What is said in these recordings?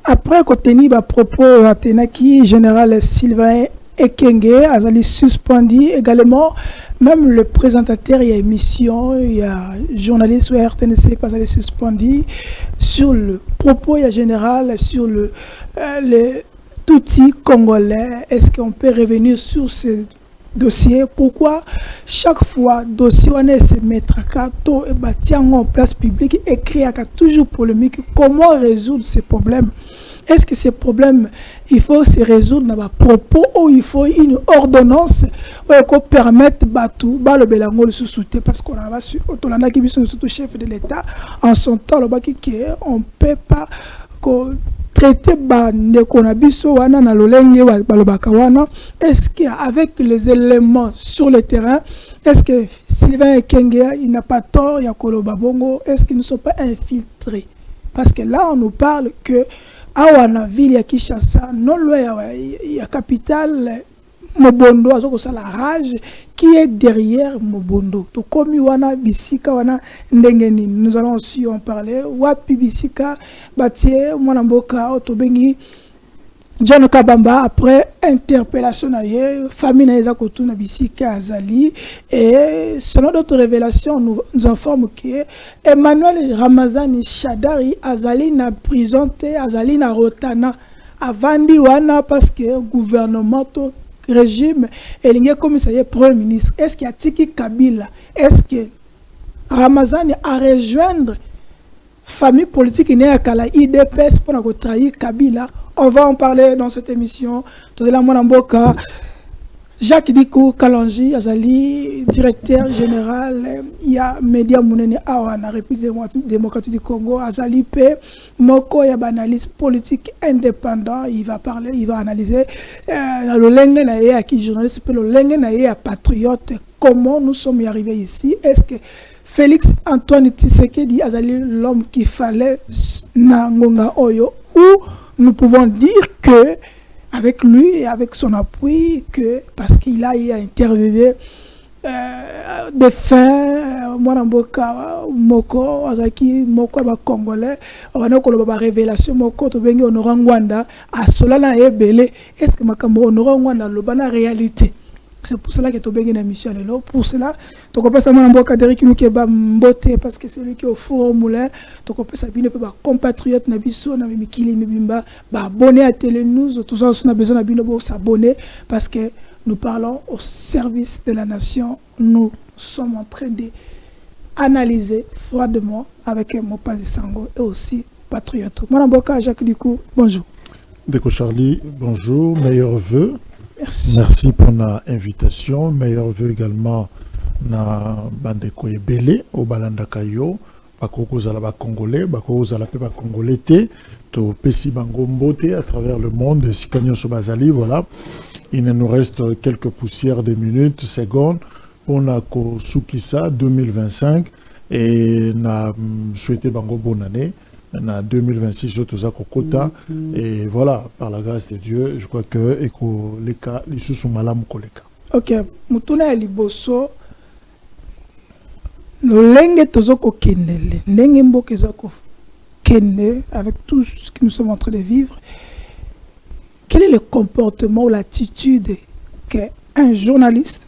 après qu'on tenu à propos Athénaki, général Sylvain Ekenge, Azali suspendu également, même le présentateur, il y a émission, il y a journaliste ou RTNC, pas allé suspendu sur le propos, il y a général, sur le outil congolais. Est-ce qu'on peut revenir sur ce dossier? Pourquoi chaque fois dossier on est se mettre à carton et bâtir en place publique et créer toujours polémique? Comment résoudre ces problèmes? Est-ce que ces problèmes, il faut se résoudre dans les propos ou il faut une ordonnance pour permettre Batou, le Belango de se soutenir? Parce qu'on a su, Otolanda qui est surtout chef de l'État, en son temps, on ne peut pas traiter est-ce qu'avec les éléments sur le terrain, est-ce que Sylvain Ekenge, il n'a pas tort, Yakolo Babongo, est-ce qu'ils ne sont pas infiltrés? Parce que là, on nous parle que Awana ville ya Kinshasa, non loin ya capitale Mobondo, la rage qui est derrière Mobondo. To komi wana bisika wana ndengeni. Nous allons aussi en parler. Wapi bisika batie mwanamboka otobengi John Kabamba après interpellation naie famille naeza kotuna bisika azali, et selon d'autres révélations nous informe que Emmanuel Ramazani Shadari azali na prison te, azali na rotana avandi wana parce que gouvernement to régime elinge commissariat premier ministre. Est-ce qu'il y a Tiki Kabila? Est-ce que Ramazani a rejoindre famille politique né à Kala IDPS pour trahir Kabila? On va en parler dans cette émission. Tozela Mwanamboka, Jacques Dikou Kalonji, Azali, directeur général, il y a Média Mounene Awa, la République démocratique du Congo, Azali P, Moko, il y a analyste politique indépendant, il va parler, il va analyser le lengue naïe à qui journaliste, le lengue naïe à patriote, comment nous sommes arrivés ici. Est-ce que Félix Antoine Tshisekedi Azali l'homme qu'il fallait na Ngonga Oyo, ou nous pouvons dire que avec lui et avec son appui, que parce qu'il a interviewé des faits, Mwanamboka Moko, Azaki Moko Congolais, on a une révélation Moko to bengi honorant Rwanda à cela na ebele. Est-ce que makambo honorant Rwanda le bana réalité? C'est pour cela que tu as une émission. Pour cela, tu as ça Mwanamboka Derek Nukeba Mbote parce que c'est lui qui est au four au moulin. Tu as ça bien peu compatriote Nabiso, Nabimikili Mbimba, abonné à Télé News. Tout ça, on a besoin de s'abonner parce que nous parlons au service de la nation. Nous sommes en train d'analyser froidement avec Mopazi Sango et aussi patriote. Mwanamboka Jacques Dikou, bonjour. Deko Charlie, bonjour, meilleurs vœux. Merci. Merci pour l'invitation. Meilleurs vœux également na bandeko ebele au balandakayo bakoko zala ba congolais bakoko zala pe ba congolais te to pesi bango mbote à travers le monde sikanyo so bazali. Voilà, il nous reste quelques poussières de minutes, secondes pour na ko sukisa 2025 et na souhaiter bango bonne année. En 2026, Toza Kokota, et voilà, par la grâce de Dieu, je crois que les cas, les sous sont malam koleka. Ok, Mutuna Liboso, le lenge tozoko kende, lenge mboke zoko kende, avec tout ce que nous sommes en train de vivre. Quel est le comportement ou l'attitude qu'un journaliste,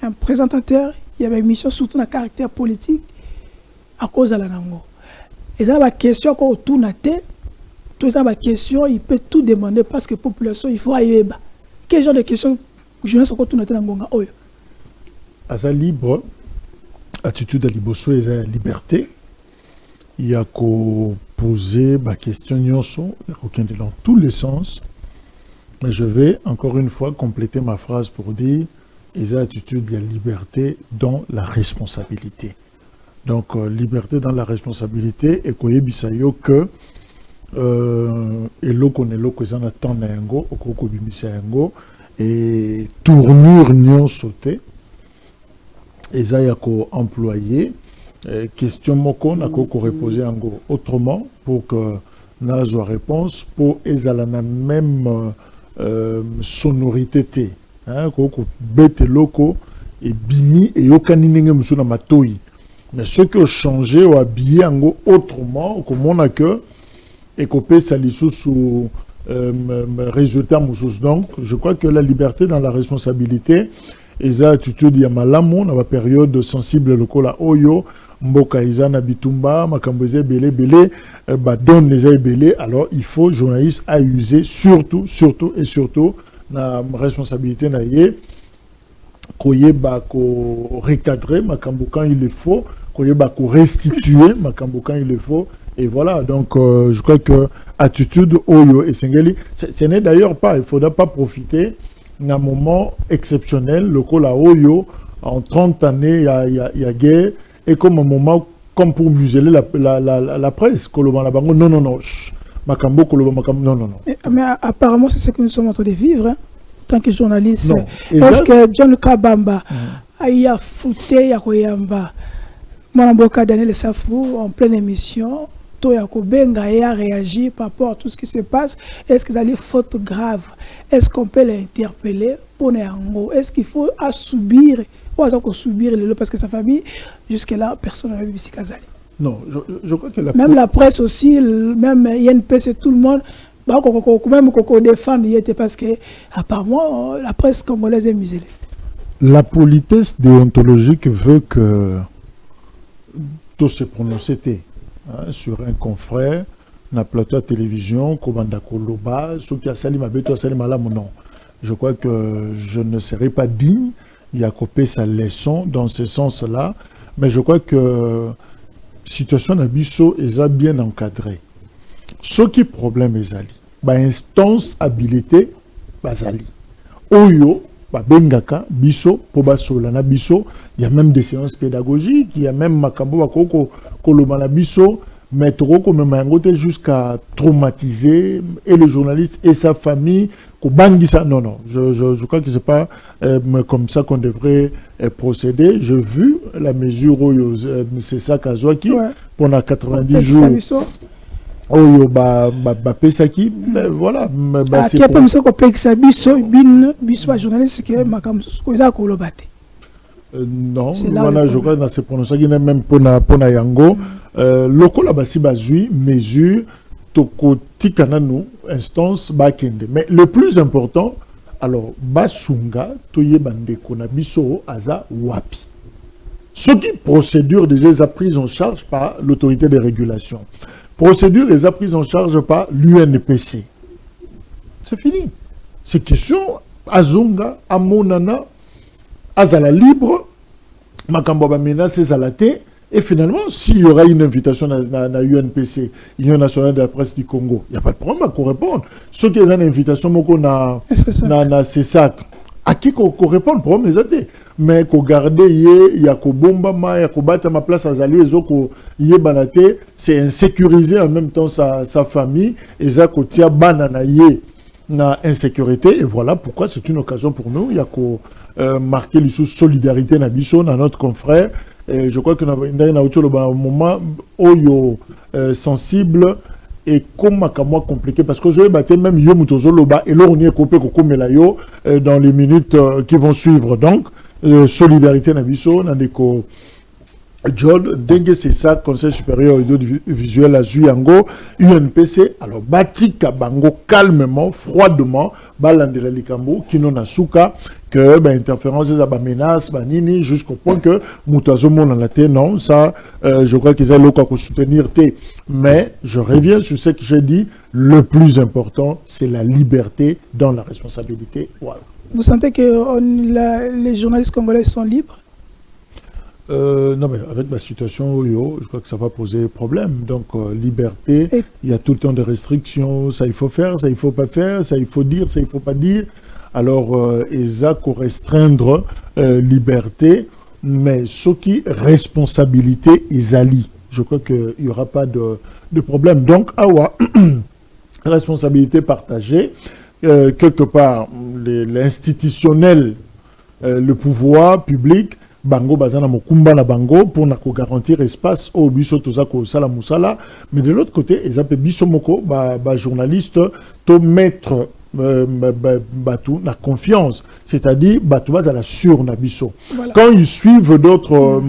un présentateur, il y avait une mission surtout dans le caractère politique, à cause de la nango? Et ça, la question qu'on tourne à tête, tout ça, la question, il peut tout demander parce que la population, il faut aller. Quel genre de questions je ne sais pas tourne à tête dans Gonga Oyo? À sa libre attitude à Liboso et sa liberté, il y a qu'à poser la question dans tous les sens. Mais je vais encore une fois compléter ma phrase pour dire ils ont attitude de liberté dans la responsabilité. Donc, liberté dans la responsabilité et qu'on bisayo que et l'eau qu'on est l'eau que ça n'attend n'engo au coco bimisayango et tournure nyon sauté et ça y a qu'au employé question moko n'a qu'au reposer ango autrement pour que n'a soit réponse pour ezalana même sonorité té hein qu'au bête loco et bimi et yokani nenge musuna matoi. Mais ce qui a changé ou habillé autrement, comme on a que et copé ça sous résultat moussos. Donc je crois que la liberté dans la responsabilité et ça attitude ya malamu na période sensible lokola oyo mboka izana bitumba makamboze belé donne les belé. Alors il faut journaliste à user surtout na responsabilité na ye koyeba ko recadrer makambo quand il le faut, koyeba ko restituer makambo quand il le faut. Et voilà, donc je crois que attitude oyo et sengeli, ce n'est d'ailleurs pas, il ne faudra pas profiter d'un moment exceptionnel, le cola oyo, en 30 années, il y a guerre, et comme un moment, comme pour museler la presse, non, Makambo, non. Mais apparemment, c'est ce que nous sommes en train de vivre, hein, en tant que journaliste. Est-ce que John Kabamba a fouté Yakoyamba, Mwanamboka Daniel Safou, en pleine émission, Toyako Benga a réagi par rapport à tout ce qui se passe. Est-ce que ça a faute grave? Est-ce qu'on peut l'interpeller pour Néango? Est-ce qu'il faut subir ou attendre subir parce que sa famille, jusque-là, personne n'a vu ici Kazali? Non, je crois que même la presse aussi, même INPC, tout le monde, même qu'on défend, parce que, apparemment, la presse congolaise est muselée. La politesse déontologique veut que tout se prononce sur un confrère, na plateau à télévision, Kobanda Koloba, ceux qui a sali ma bête, sali malam, non. Je crois que je ne serai pas digne, il a coupé sa leçon dans ce sens-là, mais je crois que la situation d'Abisso est bien encadrée. Ce qui est problème est ali, instance habilité, bazali. Oyo, bengaka, biso, pobasolana biso, il y a même des séances pédagogiques, il y a même makambo bakoko kolomana biso, mais trop même jusqu'à traumatiser et le journaliste et sa famille, non, je crois que c'est pas comme ça qu'on devrait procéder. J'ai vu la mesure c'est ça Kazwaki pendant 90 jours. Oyo pesaki voilà c'est comme ça qu'on peut que ça biso journaliste qui est kolobate. Non, voilà, je crois que dans ces prononciations, même pour Yango, lokola basi bazui mesure toko tikananu instance bakende. Mais le plus important, alors basunga toye bandeko na biso aza wapi. Ce qui procédure déjà est prise en charge par l'autorité de régulation. Procédure est prise en charge par l'UNPC. C'est fini. C'est question azunga amonana azala libre, makambo ba menace zalate, et finalement, s'il y aura une invitation à l'UNPC, Union nationale de la presse du Congo, il n'y a pas de problème à répondre. Ceux qui ont une invitation, c'est ça. À qui qu'on répond, problème est mais qu'on garde il y a qu'on bomba il y a qu'on battre ma place à Zali, c'est insécuriser en même temps sa famille, et ça qu'on tient banana na insécurité, et voilà pourquoi c'est une occasion pour nous. Il y a qu'on marquer les solidarité na biso na notre confrère. Et je crois que dans un moment oyo sensible et comme moi compliqué parce que je vais battre même yo mutozoloba et là on y est coupé yo dans les minutes qui vont suivre. Donc solidarité na biso na deko John, dengue c'est ça, Conseil supérieur audiovisuel à Zuyango, UNPC, alors batika bango calmement, froidement, balandela likambo, kino na suka, que interférence des menaces, nini, jusqu'au point que Moutazo mon la té, non, ça, je crois qu'ils allaient le soutenir té. Mais je reviens sur ce que j'ai dit, le plus important, c'est la liberté dans la responsabilité. Voilà. Vous sentez que les journalistes congolais sont libres? Non, mais avec la situation, je crois que ça va poser problème. Donc, liberté, il y a tout le temps des restrictions. Ça, il faut faire, ça, il ne faut pas faire. Ça, il faut dire, ça, il ne faut pas dire. Alors, ça, qu'on restreindre liberté, mais ce qui responsabilité, isali. Je crois qu'il n'y aura pas de problème. Donc, awa, responsabilité partagée. Quelque part, l'institutionnel, le pouvoir public, bango bazana mokumba na bango pour na ko garantir espace au biso toza ko sala musala, mais de l'autre côté ezapé biso moko ba journaliste to mettre Batou na confiance, c'est-à-dire Batou à la sur Nabiso. Voilà. Quand ils suivent d'autres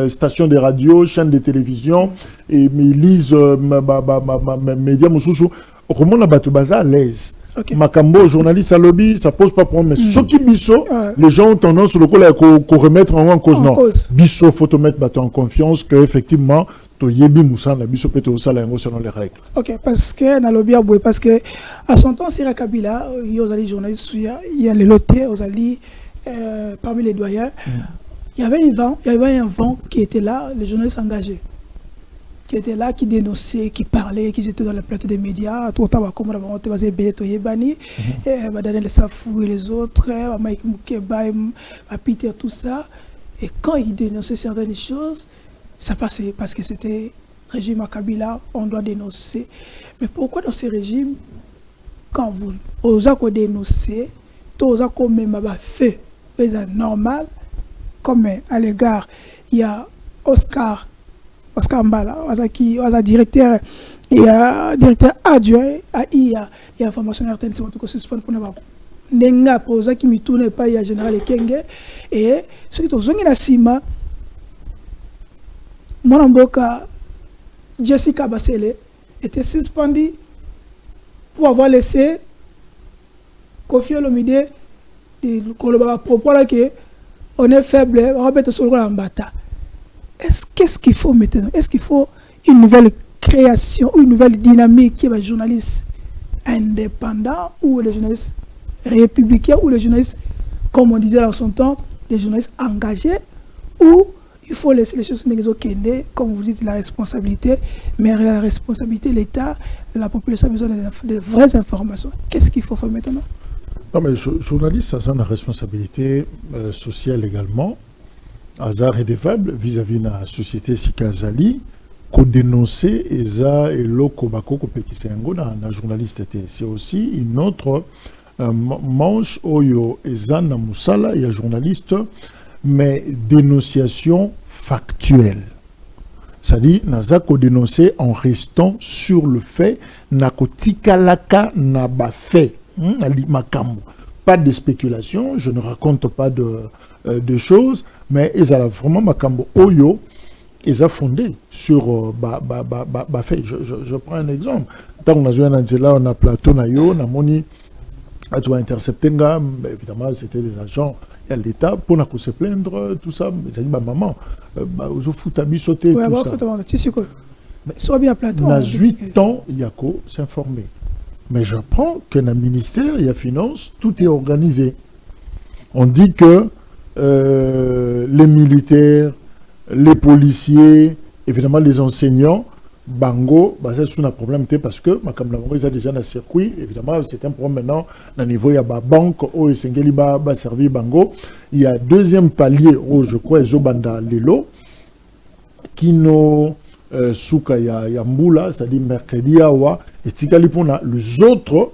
stations de radio, chaînes de télévision, et ils lisent médias Moussoussou, comment on a Batou Baza à l'aise. Okay. Makambo, journaliste à lobby, ça pose pas problème. Mais ce qui biso, les gens ont tendance le coup remettre en cause. Non, biso, faut te mettre Batou en confiance que effectivement, to yebi Moussa, la biso peut aussi aller selon les règles. Ok, parce que dans lobby parce que à son temps, Sira Kabila, il y a des journalistes, il y a les lotés, parmi les doyens, il y avait un vent qui était là, les journalistes engagés, qui étaient là, qui dénonçaient, qui parlaient, qui étaient dans le plateau des médias, tout le comme on a basé Beto Yebani, Daniel Safou et les autres, Mike Moukeba, Peter, tout ça. Et quand ils dénonçaient certaines choses, ça passait parce que c'était régime à Kabila, on doit dénoncer. Mais pourquoi dans ces régimes, quand vous osez dénoncer, vous osez même fait, c'est normal, comme à l'égard, il y a Oscar Mbala, qui est directeur adjoint à IA et information RTNC, c'est tout suspend pour nous. Nenga posa qui me tourne pas il y a général Kenge et ce qui est na sima mon amboka Jessica Basele était suspendu pour avoir laissé Kofi Olomide de Koloba propos là que on est faible, on va mettre sur le Mbata. Qu'est-ce qu'il faut maintenant? Est-ce qu'il faut une nouvelle création, une nouvelle dynamique qui est les journalistes indépendants ou les journalistes républicains ou les journalistes, comme on disait dans son temps, les journalistes engagés, ou il faut laisser les choses négocier, comme vous dites, la responsabilité, mais la responsabilité, l'État, la population a besoin de vraies informations. Qu'est-ce qu'il faut faire maintenant? Non, mais journaliste, ça a une responsabilité sociale également. Hasard et défable vis-à-vis de la société Sikazali, qu'on dénoncer Eza et Loko Bako Kopekisengo dans la journaliste. C'est aussi une autre manche Oyo Eza na Moussala, il y a journaliste, mais dénonciation factuelle. C'est-à-dire, Nazako dénoncer en restant sur le fait, Nakotikalaka Naba fait, pas de spéculation, je ne raconte pas de choses, mais ils ont vraiment Makambo Oyo, ils ont fondé sur fait. Je prends un exemple. Tant qu'on a joué on a plateau nayo, on a moni, à toi intercepter, évidemment c'était des agents et l'État pour se plaindre, tout ça. Mais ça dit maman, aux foutabis sauter tout ça. Mais na 8 ans, Yako s'informer. Mais j'apprends que dans le ministère, il y a finance, tout est organisé. On dit que les militaires, les policiers, évidemment les enseignants, Bango, c'est sous un problème parce que comme ils ont déjà un circuit, évidemment c'est un problème maintenant au niveau il y a la banque où Sengeli va servir Bango. Il y a deuxième palier où je crois Zobanda Lelo qui nous souka ya mbula, c'est-à-dire mercredi awa et tikali pona les autres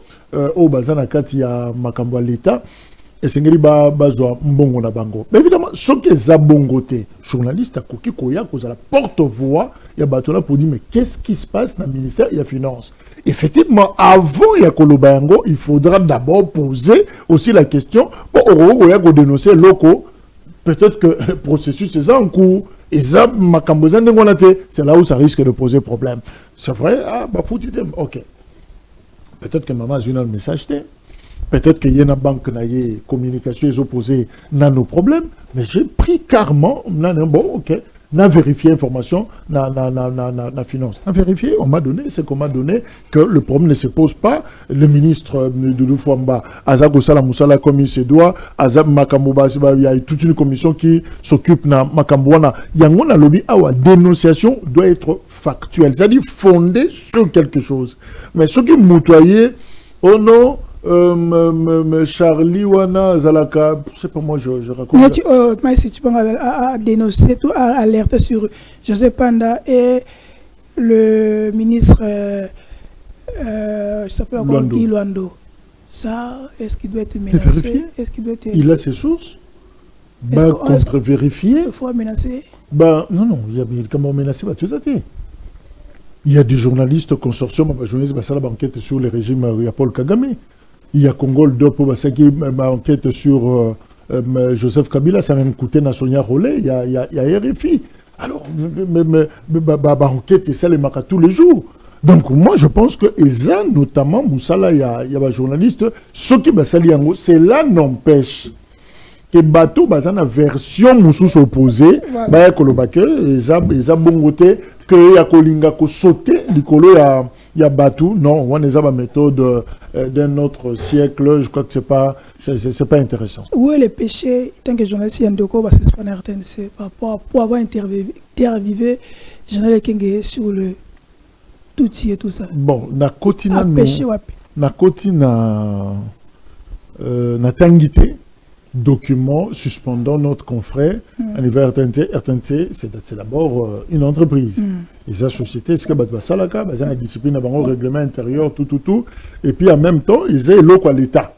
au bazana kati ya makambo l'État. Et c'est bazwa mbongo na bango. Mais évidemment, ce qui est zabongoté, journaliste, koki koya, cause à la porte-voix, il y a batona pour dire mais qu'est-ce qui se passe dans le ministère des Finances? Effectivement, avant Yakolobango, il faudra d'abord poser aussi la question pour dénoncer locaux. Peut-être que le processus est en cours. Et ça, c'est là où ça risque de poser problème. C'est vrai, ok. Peut-être que maman a eu un message. Peut-être qu'il y a une banque qui a communication opposée dans nos problèmes, mais j'ai pris carrément, bon, ok, n'a vérifié l'information, n'a finance. N'a vérifié, on m'a donné, c'est qu'on m'a donné que le problème ne se pose pas. Le ministre de Lufwamba, Azag Osala Moussala, comme il se doit, Azab Makambouba, il y a toute une commission qui s'occupe de Makambouana. Yangona lobby, la dénonciation doit être factuelle, c'est-à-dire fondée sur quelque chose. Mais ce qui m'outoyait, oh non, Charlie Wana Zalaka, c'est pas moi, je raconte. Mais si tu peux dénoncer, tout alerter sur Joseph Panda et le ministre, je s'appelle encore Guy Luando. Ça, est-ce qu'il doit être menacé? Est-ce qu'il doit être... Il a ses sources. Contre-vérifier. Il faut menacer. Non, il y a comment menacer, tout ça. Il y a des journalistes consortium, journalistes, la banquette sur le régime, il y a Paul Kagame. Il y a Congo Dopo, c'est qui m'a enquête sur Joseph Kabila, ça a même coûté Nasonia Rollet, il y a RFI. Alors, enquête, et ça les marque tous les jours. Donc, moi, je pense que Eza, notamment, Moussala, il y a un journaliste, ce qui cela n'empêche que bateau, une version moussous opposée, bah, kolobake, Eza bongote, que ya kolinga ko sauter, l'icolo il y a bateau, non, on a une méthode d'un autre siècle, je crois que c'est pas intéressant. Où est le péché, tant que journaliste, il y a un doco, parce que c'est pas un RTNC, pour avoir interviewé Jean-Alain Kenge sur le Tutsi et tout ça. Bon, na kotina nous, na kotina na tangité document suspendant notre confrère à niveau RTNC, c'est d'abord une entreprise. Et sa société, c'est que Salaka, il y a une discipline, un règlement intérieur, tout. Et puis en même temps, ils ont l'eau à l'État.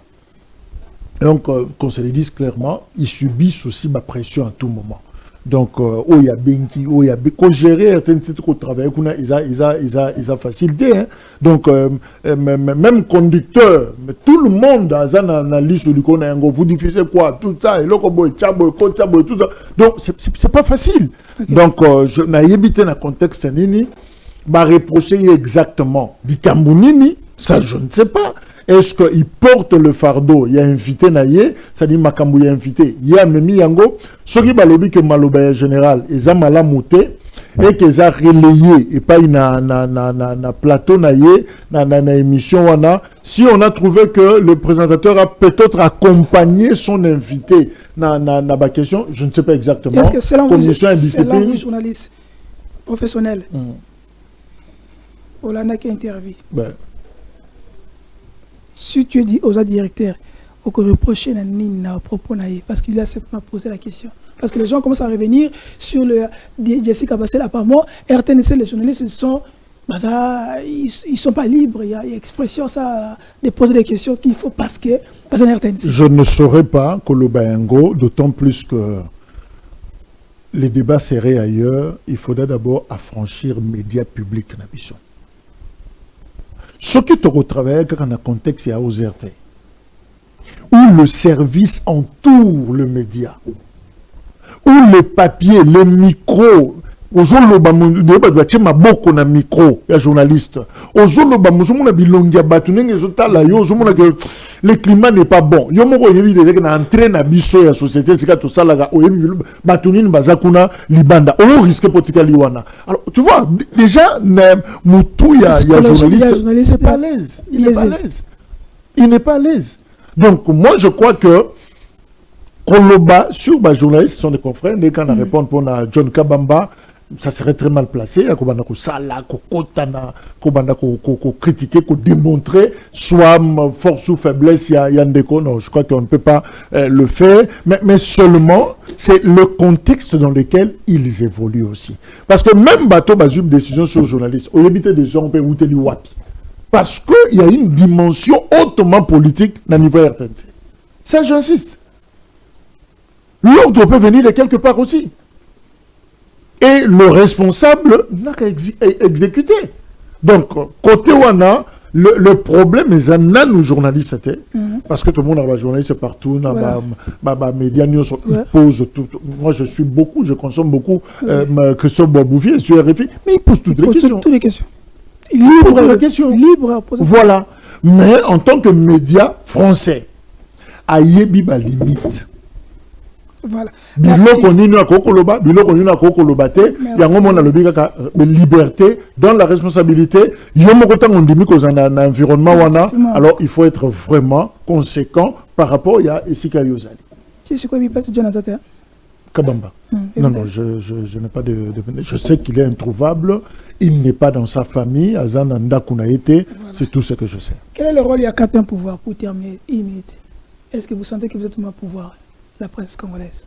Donc, qu'on se le dise clairement, ils subissent aussi ma pression à tout moment. Donc, il y a Benki, il y a quand gérer RTNC, qu'on travaille, ils ont facilité. Hein. Donc, même conducteur, mais tout le monde a une liste du Congo, vous diffusez quoi, tout ça, et là, tout ça. Donc, c'est pas facile. Okay. Donc, je n'ai évité dans le contexte, Nini, va reprocher exactement du Kambounini, ça je ne sais pas. Est-ce qu'il porte le fardeau? Il y a invité Naye, ça dit Makambu, il y a invité. Il y a Memi Yango, ce qui balobi que Maloba général, ils ont malamouté et qu'ils ont relayé, et pas na plateau Naye, na émission wana. Si on a trouvé que le présentateur a peut-être accompagné son invité na question, je ne sais pas exactement. Est-ce que c'est l'envoi journaliste professionnel? Olana qui interviewe. Ben. Si tu dis aux directeurs, au reprocher à propos parce qu'il a simplement posé la question. Parce que les gens commencent à revenir sur le Jessica Bassel apparemment, RTNC, les journalistes, ils sont pas libres, il y a expression ça, de poser des questions qu'il faut parce que RTNC. Je ne saurais pas Kolobayango, d'autant plus que les débats seraient ailleurs, il faudrait d'abord affranchir les médias publics dans la ce qui te retravaille dans un contexte à OZRT, où le service entoure le média, où le papier, le micro, micro, il y a journaliste, le climat n'est pas bon. Il y a entré dans la société, on risque liwana. Alors, tu vois, déjà, il y a journaliste, c'est pas à l'aise. Il n'est pas à l'aise. Il n'est pas à l'aise. Donc, moi, je crois que Koloba, sur les journalistes, ce sont des confrères, dès qu'on répond pour John Kabamba, ça serait très mal placé, qu'on critiquer, qu'on démontrer, soit force ou faiblesse, il y a un déco. Non, je crois qu'on ne peut pas le faire, mais seulement, c'est le contexte dans lequel ils évoluent aussi. Parce que même bateau basé une décision sur les journalistes, au limite des gens, on peut outer du wapi. Parce qu'il y a une dimension hautement politique dans le niveau RTNC. Ça, j'insiste. L'ordre peut venir de quelque part aussi. Et le responsable n'a qu'à exécuter. Donc, côté Wana, le problème est que nous, journalistes, parce que tout le monde a des journalistes partout, les médias, ils posent tout. Moi, je consomme beaucoup, que ce soit Bouvier sur RFI, mais ils posent toutes les questions. Toutes les questions. Libre à poser. Voilà. Mais en tant que média français, à Yebiba limite. Voilà. Liberté, dans la responsabilité, alors il faut être vraiment conséquent par rapport à Esika Yozali. C'est quoi, il passe Jonathan Kabamba. Non, je n'ai pas de... Je sais qu'il est introuvable, il n'est pas dans sa famille, Azananda Kunaete, c'est tout ce que je sais. Quel est le rôle, il y a 4 pouvoir pour terminer une minute? Est-ce que vous sentez que vous êtes au pouvoir? La presse congolaise.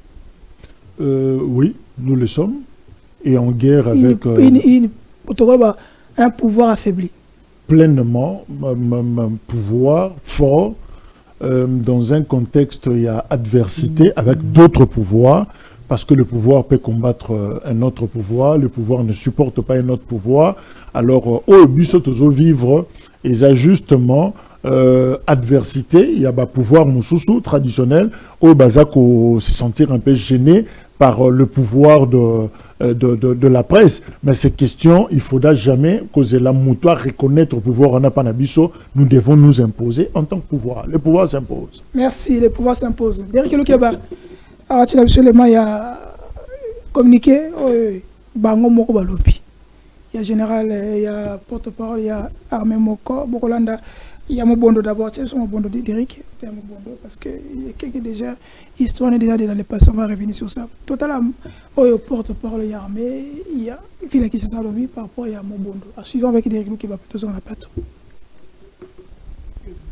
Oui, nous le sommes. Et en guerre avec... un pouvoir affaibli. Pleinement, un pouvoir fort. Dans un contexte, il y a adversité avec d'autres pouvoirs. Parce que le pouvoir peut combattre un autre pouvoir. Le pouvoir ne supporte pas un autre pouvoir. Alors, au but, vivre les ajustements adversité, il y a un pouvoir moussoussou traditionnel, où Bazak se sentir un peu gêné par le pouvoir de la presse. Mais ces questions, il ne faudra jamais causer la moutoire, reconnaître le pouvoir en Apanabiso. Nous devons nous imposer en tant que pouvoir. Le pouvoir s'impose. Merci, le pouvoir s'impose. Derrière le Keba, il y a communiqué, Bango Moko Balopi. Il y a général, il y a porte-parole, il y a Armée Moko, Bokolanda. Il y a mon bondo d'abord, c'est mon bondo d'Eric, parce que déjà, l'histoire est déjà dans les passants, on va revenir sur ça. Totalement, au porte-parole, il y a Armée, il y a Fila qui s'est salvé par rapport à mon bondo. Suivant avec Eric qui va peut-être sur la patte.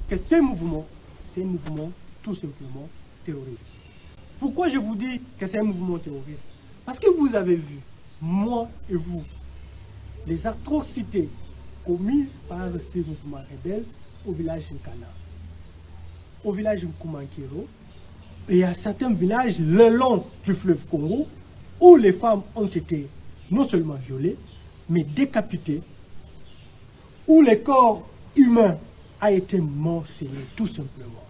C'est un mouvement tout simplement terroriste. Pourquoi je vous dis que c'est un mouvement terroriste? Parce que vous avez vu, moi et vous, les atrocités commises par ces mouvements rebelles au village Nkana, au village Nkumankiro et à certains villages le long du fleuve Congo où les femmes ont été non seulement violées, mais décapitées, où le corps humain a été morcelé tout simplement.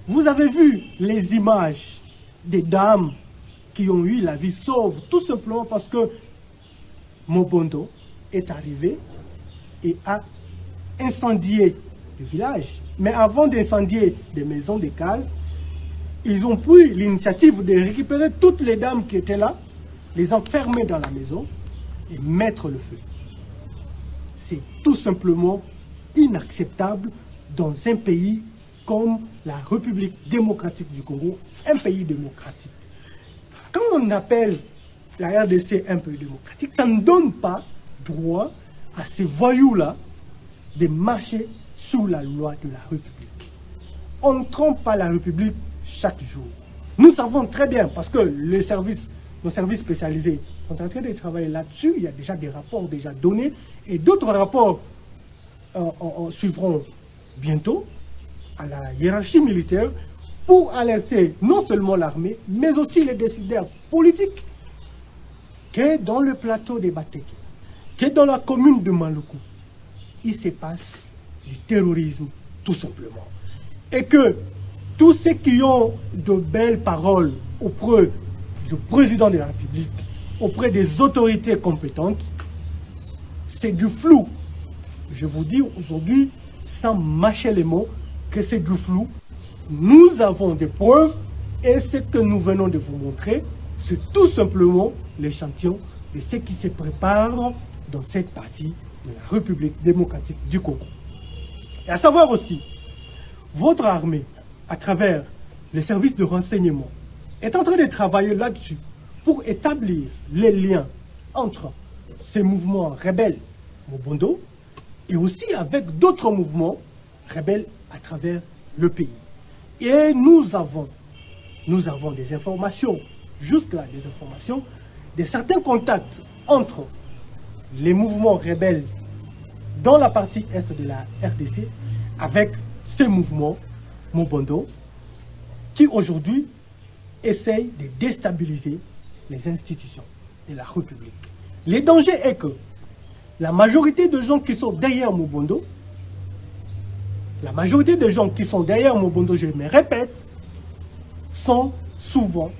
Vous avez vu les images des dames qui ont eu la vie sauve, tout simplement parce que Mobondo est arrivé et a incendié le village. Mais avant d'incendier des maisons, des cases, ils ont pris l'initiative de récupérer toutes les dames qui étaient là, les enfermer dans la maison et mettre le feu. C'est tout simplement inacceptable dans un pays comme la République démocratique du Congo, un pays démocratique. Quand on appelle la RDC un pays démocratique, ça ne donne pas droit à ces voyous-là de marcher sous la loi de la République. On ne trompe pas la République chaque jour. Nous savons très bien, parce que nos services spécialisés sont en train de travailler là-dessus, il y a déjà des rapports déjà donnés, et d'autres rapports suivront bientôt à la hiérarchie militaire pour alerter non seulement l'armée, mais aussi les décideurs politiques que dans le plateau des Bateki, que dans la commune de Maluku, il se passe du terrorisme tout simplement. Et que tous ceux qui ont de belles paroles auprès du président de la République, auprès des autorités compétentes, c'est du flou. Je vous dis aujourd'hui, sans mâcher les mots, que c'est du flou. Nous avons des preuves et ce que nous venons de vous montrer, c'est tout simplement l'échantillon de ce qui se prépare dans cette partie de la République démocratique du Congo. Et à savoir aussi, votre armée, à travers les services de renseignement, est en train de travailler là-dessus pour établir les liens entre ces mouvements rebelles Mobondo et aussi avec d'autres mouvements rebelles à travers le pays. Et nous avons des informations, jusque-là des informations, de certains contacts entre les mouvements rebelles dans la partie est de la RDC avec ces mouvements Mobondo qui aujourd'hui essayent de déstabiliser les institutions de la République. Le danger est que la majorité de gens qui sont derrière Mobondo, je me répète, sont souvent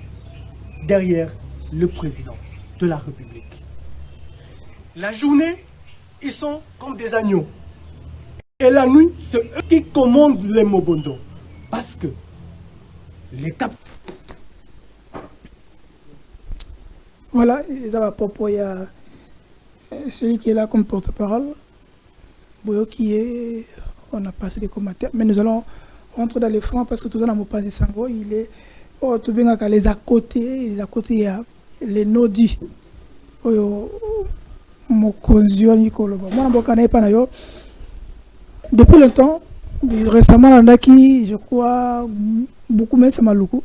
derrière le président de la République. La journée, ils sont comme des agneaux. Et la nuit, c'est eux qui commandent les Mobondo. Parce que les cap... Voilà, il y a celui qui est là comme porte-parole, Boyo qui est... On a passé des commentaires, mais nous allons rentrer dans les fonds parce que tout ça, on n'a pas de sango. Il est... Oh, tout bien les à côté, il y a les nodis. Depuis longtemps, récemment, je crois, beaucoup même c'est Maluku.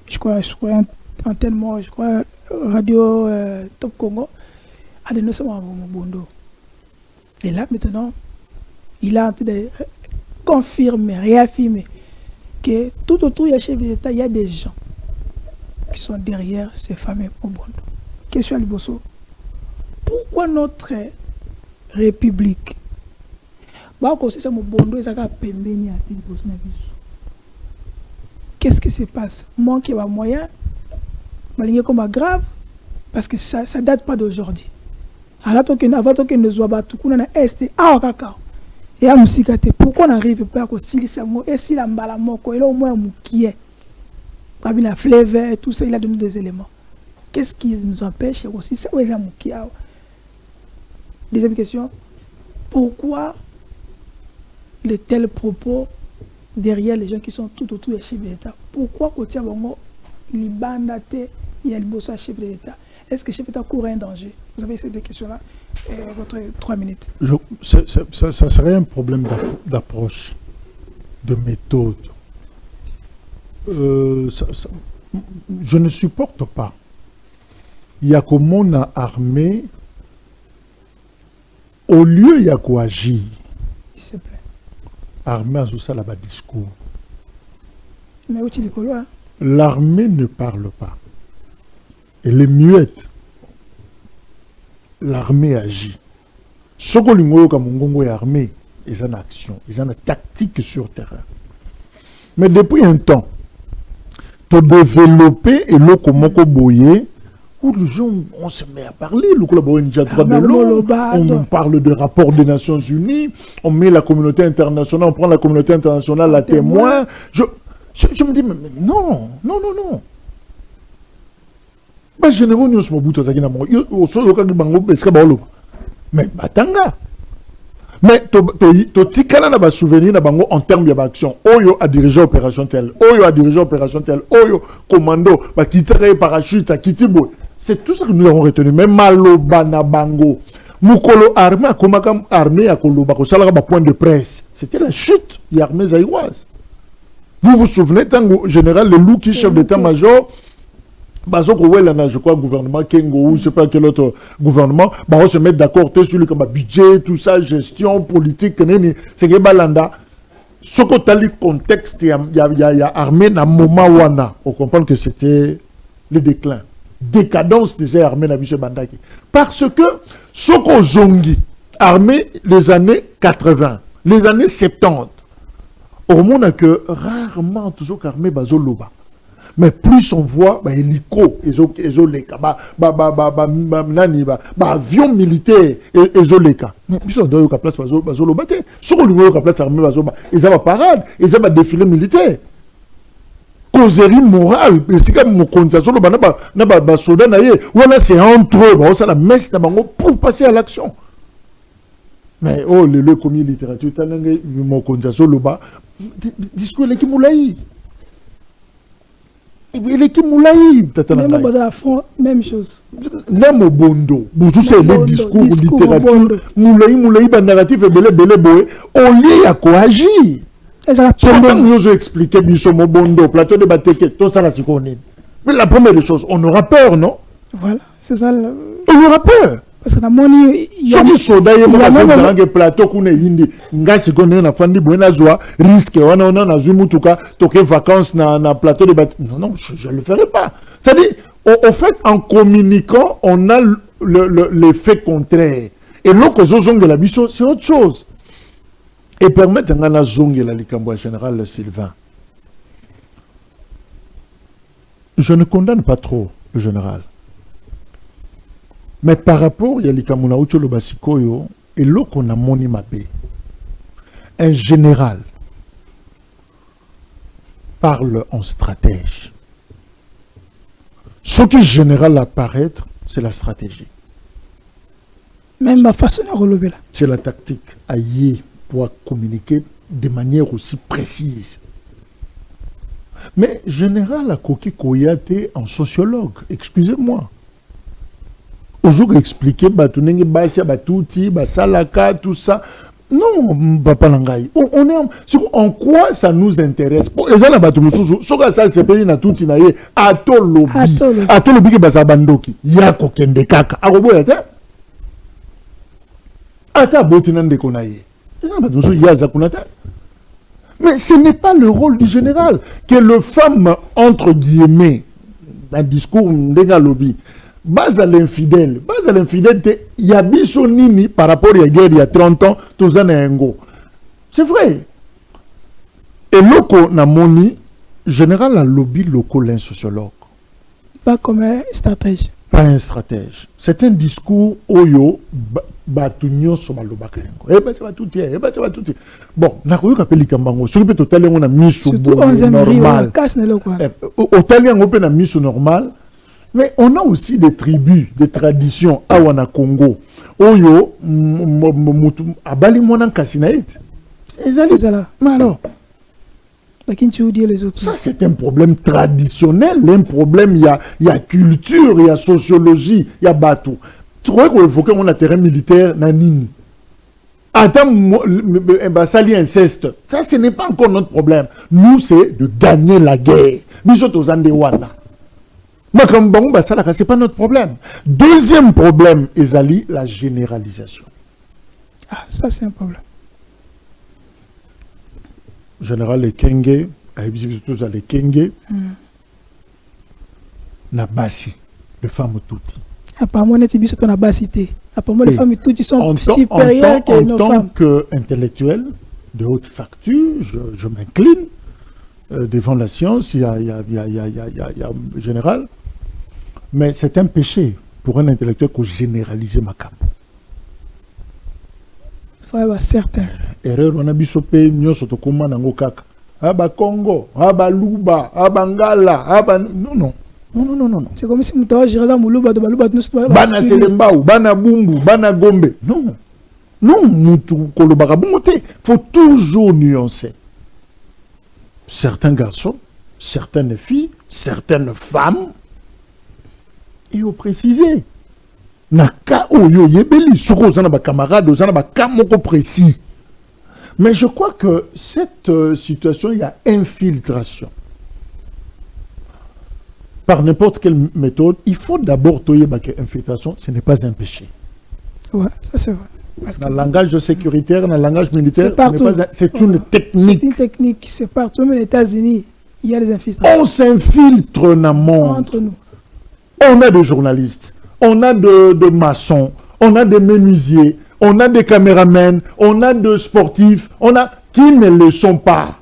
Je crois antenne moi, je crois radio Top Congo. A de nous sommes à Mobondo. Et là maintenant, il a en train de confirmer, réaffirmer que tout autour du chef d'État, il y a des gens qui sont derrière ces fameux Mobondo. Question à Liboso. Pourquoi notre République Qu'est-ce qui se passe? Manque de moyens, comme grave, parce que ça ne date pas d'aujourd'hui. Alors, avant que nous soyons battus, nous avons esté à Wakaka. Et à Moussikate, pourquoi on n'arrive pas à aussi et si la mbalamoko, il a au moins un moukier. Parmi la fleuve, tout ça, il a donné des éléments. Qu'est-ce qui nous empêche aussi? C'est où est-ce moukier? Deuxième question, pourquoi de tels propos derrière les gens qui sont tout autour des chefs de l'État? Pourquoi côté Bongo, les bandates, il y a le boss chef de l'État? Est-ce que le chef de l'État court un danger? Vous avez ces deux questions-là. Votre 3 minutes. Ça serait un problème d'approche, de méthode. Je ne supporte pas. Il y a comme on a armé, au lieu il y a quoi agir. S'il te plaît. Armée à ça là-bas discours. Mais où tu dis quoi? L'armée ne parle pas. Elle est muette. L'armée agit. Ce que l'on comme armée, ils ont une action, ils ont une tactique sur terrain. Mais depuis un temps, tu as développé et l'eau comme boyer, où les gens, on se met à parler, on parle de rapport des Nations Unies, on met la communauté internationale, on prend la communauté internationale à témoin. Je me dis, mais non. Bah, généraux, nous sommes au mais batanga. Mais tu as souvenir en termes d'action. Oyo a dirigé opération telle, Oyo a dirigé opération telle, Oyo commando, kitire parachute, kitibo. C'est tout ça que nous avons retenu. Mais Maloba na bango, Mukolo armée, comme armée à Koloba, point de presse. C'était la chute de l'armée zaïroise. Vous vous souvenez, tant que général Lelou, qui chef d'état-major, je crois gouvernement Kengo ou je sais pas quel autre gouvernement, on se met d'accord sur le budget, tout ça, gestion, politique, c'est que Balanda. Ce que tu as le contexte, il y a armée na moment wana, on comprend que c'était le déclin. Décadence déjà armée na biche bandaki. Parce que ce que Zongi, armée les années 80, les années 70, au monde que rarement toujours armée bazoloba. Mais plus on voit hélico, avion militaire, mais plus on doit place bazolobate. Sur le place armée bazoba, ils ont parade, ils ont défilé militaire. Causerie morale, c'est comme mon conversation, na soldat naïe, voilà c'est entre eux, ça la messe pour passer à l'action. Mais oh le commis littérature, mon conversation là-bas, discours les Kimoulaï. Il est qui moulaï, même dans la front, même chose. Même au bondo, vous savez les discours, littérature, moulaï, narratif et belé boé, au lieu à quoi agir. Quand nous ont expliqué mon bondo, plateau de Bateke, tout ça là c'est qu'on est. Mais la première chose, on aura peur, non? Voilà, c'est ça. On aura peur. Parce que la monnaie, il y a des plateaux qu'on est indi, ngasi qu'on est na fandi buena joie, risque, on a zumutuka, toke vacances na plateau de bateau. Non, je ne le ferai pas. C'est-à-dire, en fait, en communiquant, on a l'effet contraire. Et l'autre zone de la bicho, c'est autre chose. Et permettre à la zone de la Likambo général Sylvain. Je ne condamne pas trop le général. Mais par rapport, il y a l'Ikamuna Ucholo Basikoyo, et l'autre qu'on a moni mabé. Un général parle en stratège. Ce qui général apparaître, c'est la stratégie. Même ma façon de relever là. C'est la tactique. Aïe pour communiquer de manière aussi précise. Mais général a Koki Koyate en sociologue, excusez-moi. Aujourd'hui expliquer batunenge basia batuti basalaka tout ça. Non, papa Langai. On est en quoi ça nous intéresse? Pour les gens batumususu, soka ça c'est payé na tuti na ye atolobi ke basabandoki yako kende kaka. Aroboya ta. Ata botina ndeko na ye. Les gens batumususu yaza kunata. Mais ce n'est pas le rôle du général que le femme entre guillemets un discours ndenga lobby. Base à l'infidèle, il y a bisonini par rapport à la guerre il y a 30 ans, tous en engo. C'est vrai. Et loko na moni, général a lobby locaux un sociologue. Pas comme un stratège. Pas un stratège. C'est un discours oyo batunyo somalobaka yango. Eh ben c'est pas tout eh ben c'est pas tout. Bon, na koyo kapeli kambango. Sur peut total on a mis sous normal. Hôtel yango pe na mis sous normal. Mais on a aussi des tribus, des traditions à Wana Congo. Oyo abali mona kasinaït. Ezala. Mais alors les autres. Ça, c'est un problème traditionnel, un problème, il y a culture, il y a sociologie, il y a bateau. Tu crois qu'on évoque un terrain militaire, nanini. Attends, ça lié inceste. Ça, ce n'est pas encore notre problème. Nous, c'est de gagner la guerre. C'est pas notre problème. Deuxième problème, Ezali, la généralisation. Ah, ça, c'est un problème. Général Ekenge, les Kenge, na basi, les femmes toutes. Apparemment, les femmes toutes sont supérieures que nos femmes. En tant qu'intellectuel de haute facture, je m'incline devant la science, il y a général, mais c'est un péché pour un intellectuel que généraliser ma cam. Certain. Erreur on a bisopé nyoso to koma nango kaka. Aba Congo, aba Luba, aba Ngala, aba non. C'est comme si muto Jéréza Muluba de Baluba nous bana Selembao, bana Bumbu, bana Gombe. Non. Non, mutu kolobaka bongote. Faut toujours nuancer. Certains garçons, certaines filles, certaines femmes et au préciser. Naka oyo yebeli soko ozana ba camarade ozana ba kamoko précis. Mais je crois que cette situation, il y a infiltration. Par n'importe quelle méthode, il faut d'abord toyer que infiltration, ce n'est pas un péché. Ouais, ça c'est vrai. Parce que dans le langage sécuritaire, dans le langage militaire, c'est une technique. C'est une technique, c'est partout. Même les États-Unis, il y a des infiltrations. On s'infiltre dans le monde. Entre nous. On a des journalistes. On a de maçons, on a des menuisiers, on a des caméramens, on a des sportifs, on a qui ne le sont pas.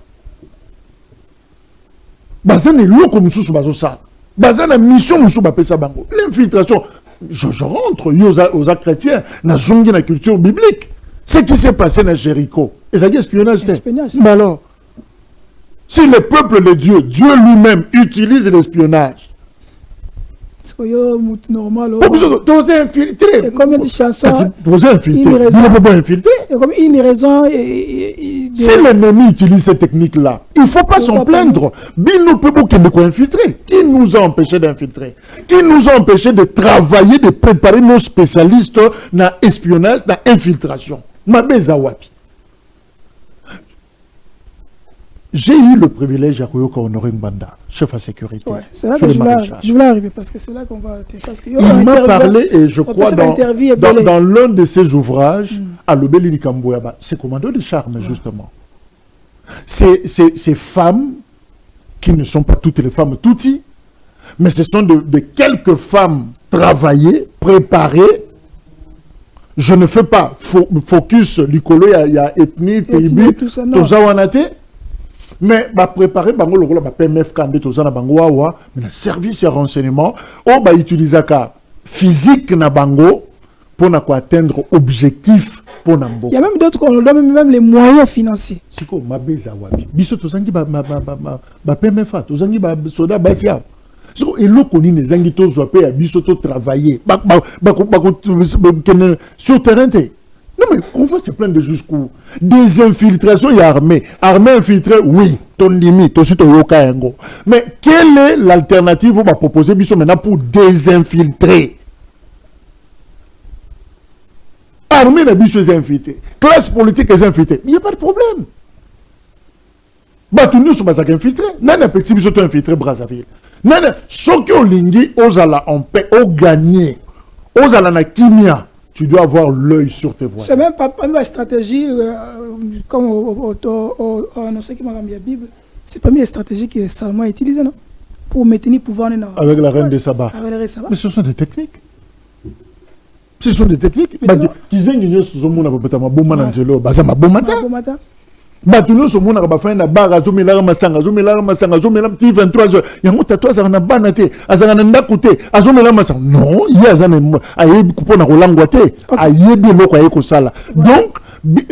Bazan est lourd comme sous ça. Bazan a mission sous ça bango. L'infiltration, je rentre aux chrétiens, na zongi na culture biblique. Ce qui s'est passé dans Jéricho, et ça dit espionnage. Mais alors, si le peuple de Dieu, Dieu lui-même utilise l'espionnage. Normal. Tu es infiltré. Et combien de chansons? Tu es infiltré. Tu ne peux pas infiltrer. Et comme une raison. Si l'ennemi utilise cette technique-là, il ne faut pas s'en plaindre. Bino Pebo qui nous a infiltrés. Qui nous a empêché d'infiltrer? Qui nous a empêché de travailler, de préparer nos spécialistes dans l'espionnage, dans l'infiltration? Mabeza Wapi. J'ai eu le privilège à Koyoka Honoré Mbanda, chef à sécurité. Ouais, c'est là que je voulais arriver, parce que c'est là qu'on va... Il m'a parlé, et je crois, dans l'un de ses ouvrages, à l'Obéli Likamboyaba, c'est commando de charme, justement. Ces femmes, qui ne sont pas toutes les femmes touti, mais ce sont de quelques femmes travaillées, préparées. Je ne fais pas focus, l'icolo, il y a ethnie, tribu, tout ça, mais bah préparer bango lokola ba PMF kande to zana bango wa mais le service de renseignement on va utiliser ka physique na bango pour na atteindre objectif pour na mbo. Il y a même d'autres qu'on donne même les moyens financiers. Siko mabeza wapi biso to zangi ba PMF to zangi ba soda basia. So eloko ni zangi to zo pe ya biso to travailler ba sur terrain te. Non, mais on va se plaindre jusqu'où? Des infiltrations, il y a armée. Armée infiltrée, oui, ton limite, aussi ton yokayango. Mais quelle est l'alternative qu'on va proposer maintenant pour désinfiltrer? Armée n'a pas infiltrée. Classe politique est infiltrée. Il n'y a pas de problème. Bah, tout nous sommes infiltrés. Nana petit biso to infiltré Brazzaville. Nana, ceux qui ont lingui, osala en paix, ont gagné. Osala na kimia. Tu dois avoir l'œil sur tes voisins. C'est même pas la stratégie, comme on sait qui m'a ramené la Bible, c'est parmi les stratégies qui est seulement utilisées, non? Pour maintenir le pouvoir. Avec la reine de Saba. Avec la reine de Saba. Mais ce sont des techniques. Ce sont des techniques. Batuno so mona ba fa na baga zo melara masanga petit 23h yango tato azana banate azana ndakute azo melara masanga non il y a azana ayebi kupona kolangwa te ayebi loko ayeko sala donc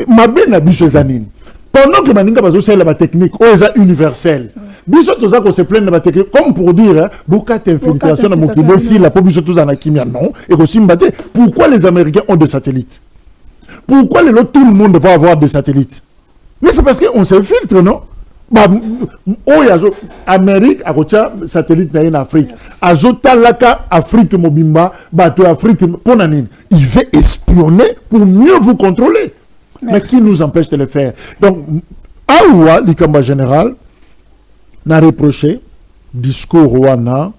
mabena biso zanini pendant que baninga bazo sala ba technique o eza universel biso toza ko se plaindre ba technique comme pour dire boka infiltration na mokibe si la biso toza na kimia non et ko simbate pourquoi les américains ont des satellites pourquoi tout le monde va avoir des satellites. Mais c'est parce qu'on s'infiltre, non? Amérique, a satellite en Afrique. Azota laka Afrique mobimba, bato Afrique ponanine. Il veut espionner pour mieux vous contrôler. Mais qui nous empêche de le faire? Donc, Aoua, l'Ikamba général, n'a reproché, discours Rwanda,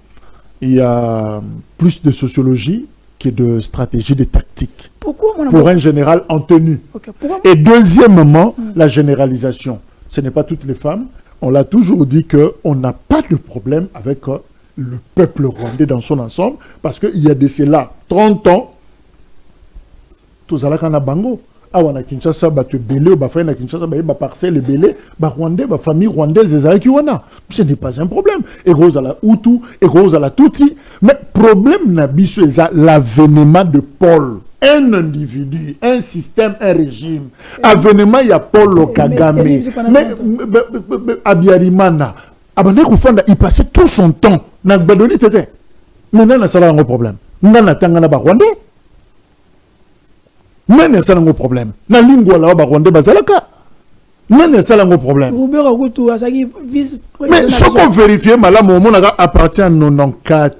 il y a plus de sociologie que de stratégie, de tactique. Pourquoi pour un général en tenue. Okay. Et deuxièmement, la généralisation. Ce n'est pas toutes les femmes. On l'a toujours dit qu'on n'a pas de problème avec le peuple rwandais dans son ensemble, parce qu'il y a de cela 30 ans, tout ça là qu'on a bango. Ah, on a Kinshasa, tu belé, ou na Kinshasa, ba parcelle belé, ba rwandais, ba famille rwandaise, qui wana. Ce n'est pas un problème. Et rose à la Hutu, et rose à la Tutsi. Mais problème n'a biso l'avènement de Paul. Un individu, un système, un régime. Avènement, il y a Paul Kagame. Mais Abiyarimana, il passait tout son temps. Maintenant, il y a un problème. Il y a un Rwandais. Mais il y a un problème. Il y a un Rwandais. Mais il y a un problème. Mais ce qu'on vérifie, appartient à 94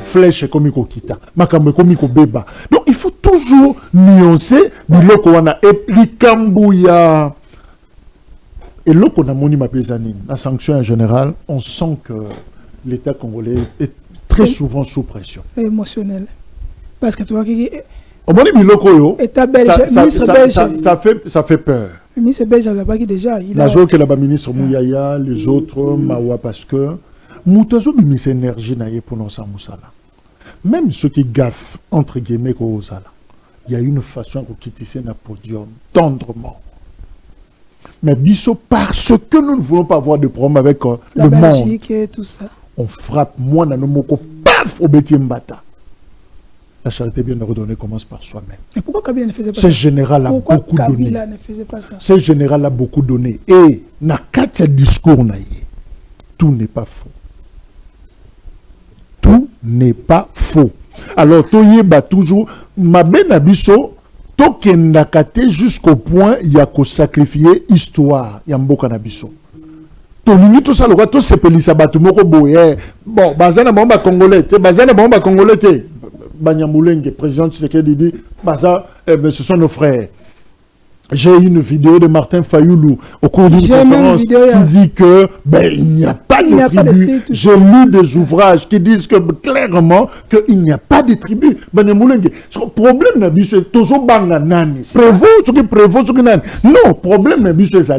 flèches comme Kita. Donc il faut toujours nuancer biloko wana et likambouya. Et là qu'on a moni ma paysanine, la sanction en général, on sent que l'État congolais est très souvent sous pression. Émotionnel. Parce que toi qui ça fait peur. Le ministre belge là-bas qui déjà il a que là-bas ministre Mouyaya, les autres Mawa parce que Moutazo mis énergie naie pour nous ça musala. Même ceux qui gaffent entre guillemets il y a une façon de quitter ce podium tendrement. Mais biso parce que nous ne voulons pas avoir de problème avec le monde. Et tout ça. On frappe moi dans nos moko paf au bétier mbata. La charité bien redonnée commence par soi-même. Et pourquoi Kabila ne faisait pas ça? Ce général a beaucoup donné. Ne faisait pas ça? Ce général a beaucoup donné. Et na katia discours naïe, tout n'est pas faux. Tout n'est pas faux. Alors, Toyeba toujours, ma benabiso, Tokendakate jusqu'au point, il y a qu'au sacrifier histoire, Yambo Kanabiso. Tolingi tout ça, le roi, tout se pelissa batumoko boye. Bon, Bazana Bomba Congolais, Bazana Bomba Congolais, Banyamulenge, président Tshisekedi dit, Baza, ce sont nos frères. J'ai une vidéo de Martin Fayoulou au cours d'une conférence qui dit que il n'y a pas de tribu. J'ai lu des ouvrages qui disent que clairement qu'il n'y a pas de tribu. Le problème n'est pas c'est toujours banganani. Non, problème n'est pas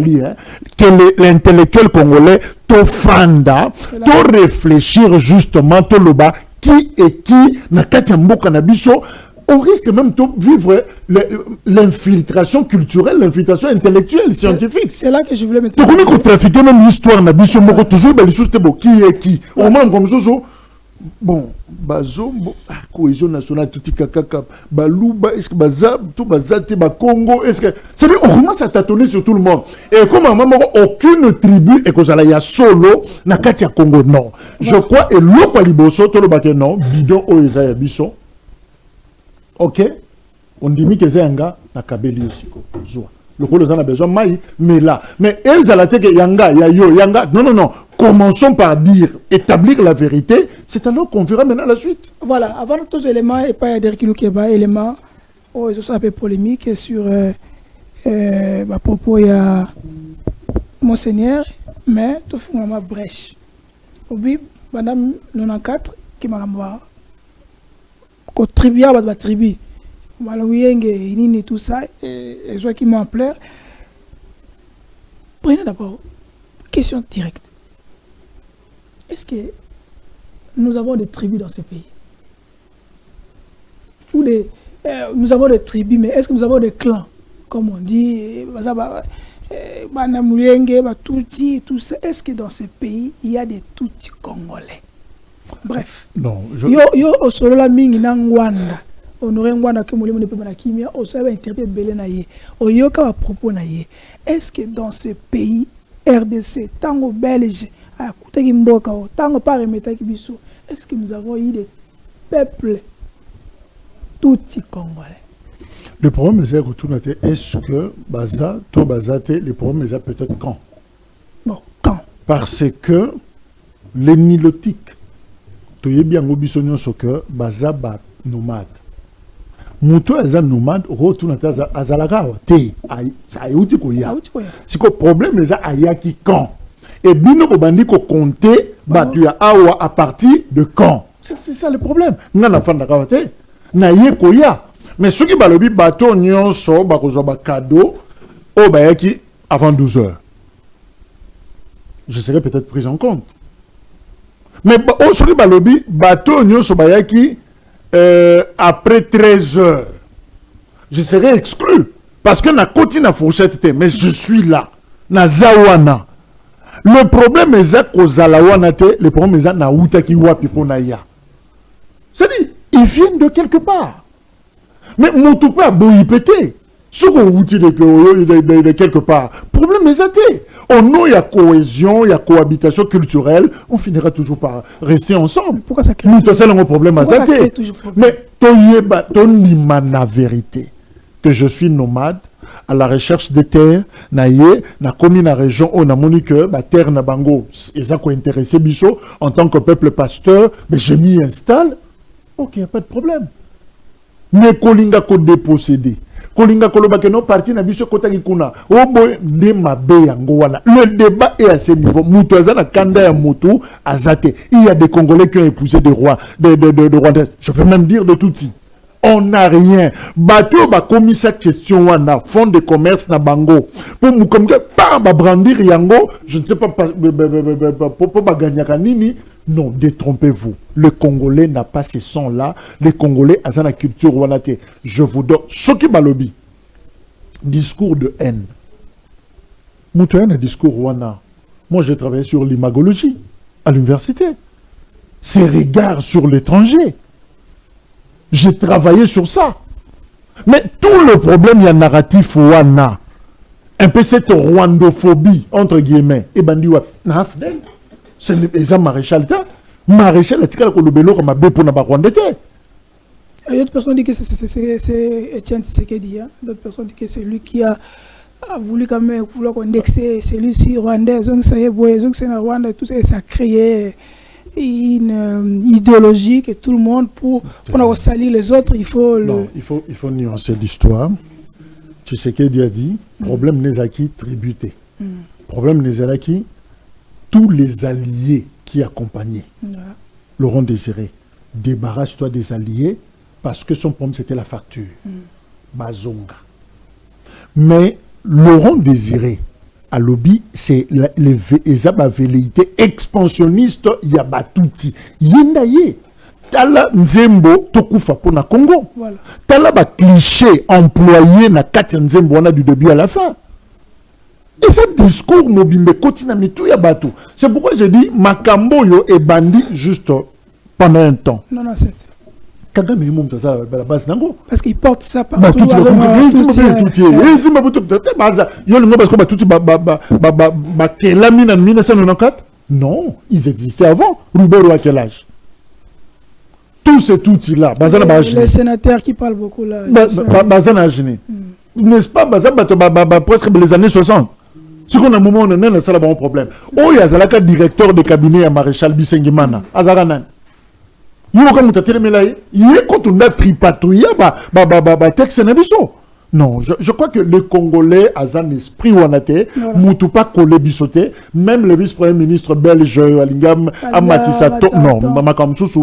que l'intellectuel congolais t'offanda, te réfléchir justement, te le bas qui est qui n'a qu'à mboka nabiso. On risque même de vivre l'infiltration culturelle, l'infiltration intellectuelle, scientifique. C'est là que je voulais mettre. Donc, on trafique même l'histoire, toujours, qui est qui. Au moins, comme ça, bon, bazo, cohésion nationale, tout kaka, balouba, est-ce que bazab, tout bazate, Congo, est-ce que. C'est-à-dire, on commence à tâtonner sur tout le monde. Et comme à un moment, aucune tribu, et que ça y a solo, n'a qu'à Congo, non. Je crois, et l'eau, liboso, tout le baquet, non, bidon, oezaya, bisson. Ok, on dit que c'est un gars na kabeli aussi le rôle en a besoin mais là mais elles à la tête yanga yanga non commençons par dire établir la vérité, c'est alors qu'on verra maintenant la suite. Voilà, avant tous les éléments et pas dire qu'il y a éléments ils sont un peu polémiques sur à propos il y a Monseigneur mais tout finalement brèche oui madame 94 qui m'a renvoyé tribu à tribu et tout ça et ceux qui m'ont appelé prenez d'abord question directe, est-ce que nous avons des tribus dans ce pays ou nous avons des tribus mais est-ce que nous avons des clans comme on dit Bana Mulenge, Batouti, tout ça. Est-ce que dans ce pays, il y a des Tutsi congolais? Bref. Non. Yo, au solo la mingi na Ngwanda. Honoré Ngwanda que Moulé Moulé na Kimia, au savait interpréter Belé na ye. Au yoka wa propos na ye. Est-ce que dans ce pays, RDC, tango belge, à Kouta Kimboka, tango pas remettre Kibiso, est-ce que nous avons eu des peuples Tutsi congolais? Le problème est que est-ce que Baza, to Bazate, le problème est peut-être quand? Bon, quand? Parce que les nilotiques, tu es bien obisonné ce que Baza ba nomade. Mouto est nomade, retourne à Zalagawa. Ça est outil qu'on y a. C'est que le problème est ayaki quand? Et bino ko bandi ko compter, tu as awa à partir de quand? C'est ça le problème. N'a pas de na ye koya. Mais ceux qui balobi bateau nyonso bakozo ba cadeau au bayaki avant 12 heures. Je serais peut-être pris en compte. Mais ceux qui balobi bateau nyonso bayaki après 13 heures. Je serais exclu parce que na koti na fourchette mais je suis là. Na zawana. Le problème est que zalawana te, le problème est na uta ki wapi pona ya. C'est-à-dire ils viennent de quelque part. Mais mon tout pas bouilli pété. Ce qu'on outil de quelque part. Problème est athée. Au nom, il y a cohésion, il y a cohabitation culturelle. On finira toujours par rester ensemble. Pourquoi ça crée nous, c'est un problème à athée. Mais ton la vérité que je suis nomade à la recherche des terres, naïe, na commune na région, on a moni que la terre na bango, et ça qui intéressé biso en tant que peuple pasteur, mais je m'y installe. Ok, il n'y a pas de problème. Mais kolinga ko dépossédé. Kolinga koloba que non parti na biso kota kikuna. Obo ne mabe yango wana. Le débat est à ce niveau. Mutu azana kanda ya mutu azate. Il y a des Congolais qui ont épousé des rois, de Rwandais. Je veux même dire de Tutsi. On n'a rien. Bateau ba commis sa question wana fond de commerce na bango. Pour mu comme pas ba brandir yango, je ne sais pas pour ba gagner kanini. Non, détrompez-vous. Le Congolais n'a pas ces sons-là. Les Congolais ont la culture wanate. Je vous donne ce qui balobi. Discours de haine. Moutouane, un discours wana. Moi, j'ai travaillé sur l'imagologie à l'université. Ces regards sur l'étranger. J'ai travaillé sur ça. Mais tout le problème, il y a un narratif wana. Un peu cette rwandophobie, entre guillemets. Et bandi wa nafdel. C'est un maréchal. Maréchal, c'est le bélo comme un bé pour n'a Rwandais. Il y a d'autres personnes qui disent que c'est Etienne Tshisekedi. D'autres personnes disent que c'est lui qui a voulu quand même vouloir indexer celui-ci rwandais. Donc ça y est, donc c'est un Rwanda, tout ça, et ça a créé une idéologie que tout le monde pour salir les autres, il faut non, il faut nuancer l'histoire. Tshisekedi a dit problème n'est acquis tributé. Problème n'est acquis. Tous les alliés qui accompagnaient Laurent Désiré, débarrasse-toi des alliés parce que son problème c'était la facture. Bazonga. Mais Laurent Désiré, à lobby, c'est les velléités expansionnistes Yabatouti. Yendaye. Tala Nzembo Tokufa pour na Congo. Voilà. Tala ba cliché employé na Kati Nzembo du début à la fin. Et ce discours mobimbe continue tout ya batou. C'est pourquoi je dis Makambo yo est bandit juste pendant un temps. Non, c'est Kagame est monté ça la base nango. Parce qu'il porte ça partout. Tout quelle 1994? Non, ils existaient avant. Roubero à quel âge? Tous ces outils-là, les sénateurs qui parlent beaucoup là. Bazana Agini. N'est-ce pas, presque les années 60. Ce qu'on a un moment, on a un problème. Oh, il y a un directeur de cabinet à Maréchal Bisengimana. Azaranan. Il y a un tripatouille, texte non, je crois que les Congolais ont un esprit wanate, Moutoupa Kole Bissoté, même le vice-premier ministre belge Alingam Amatisato, non,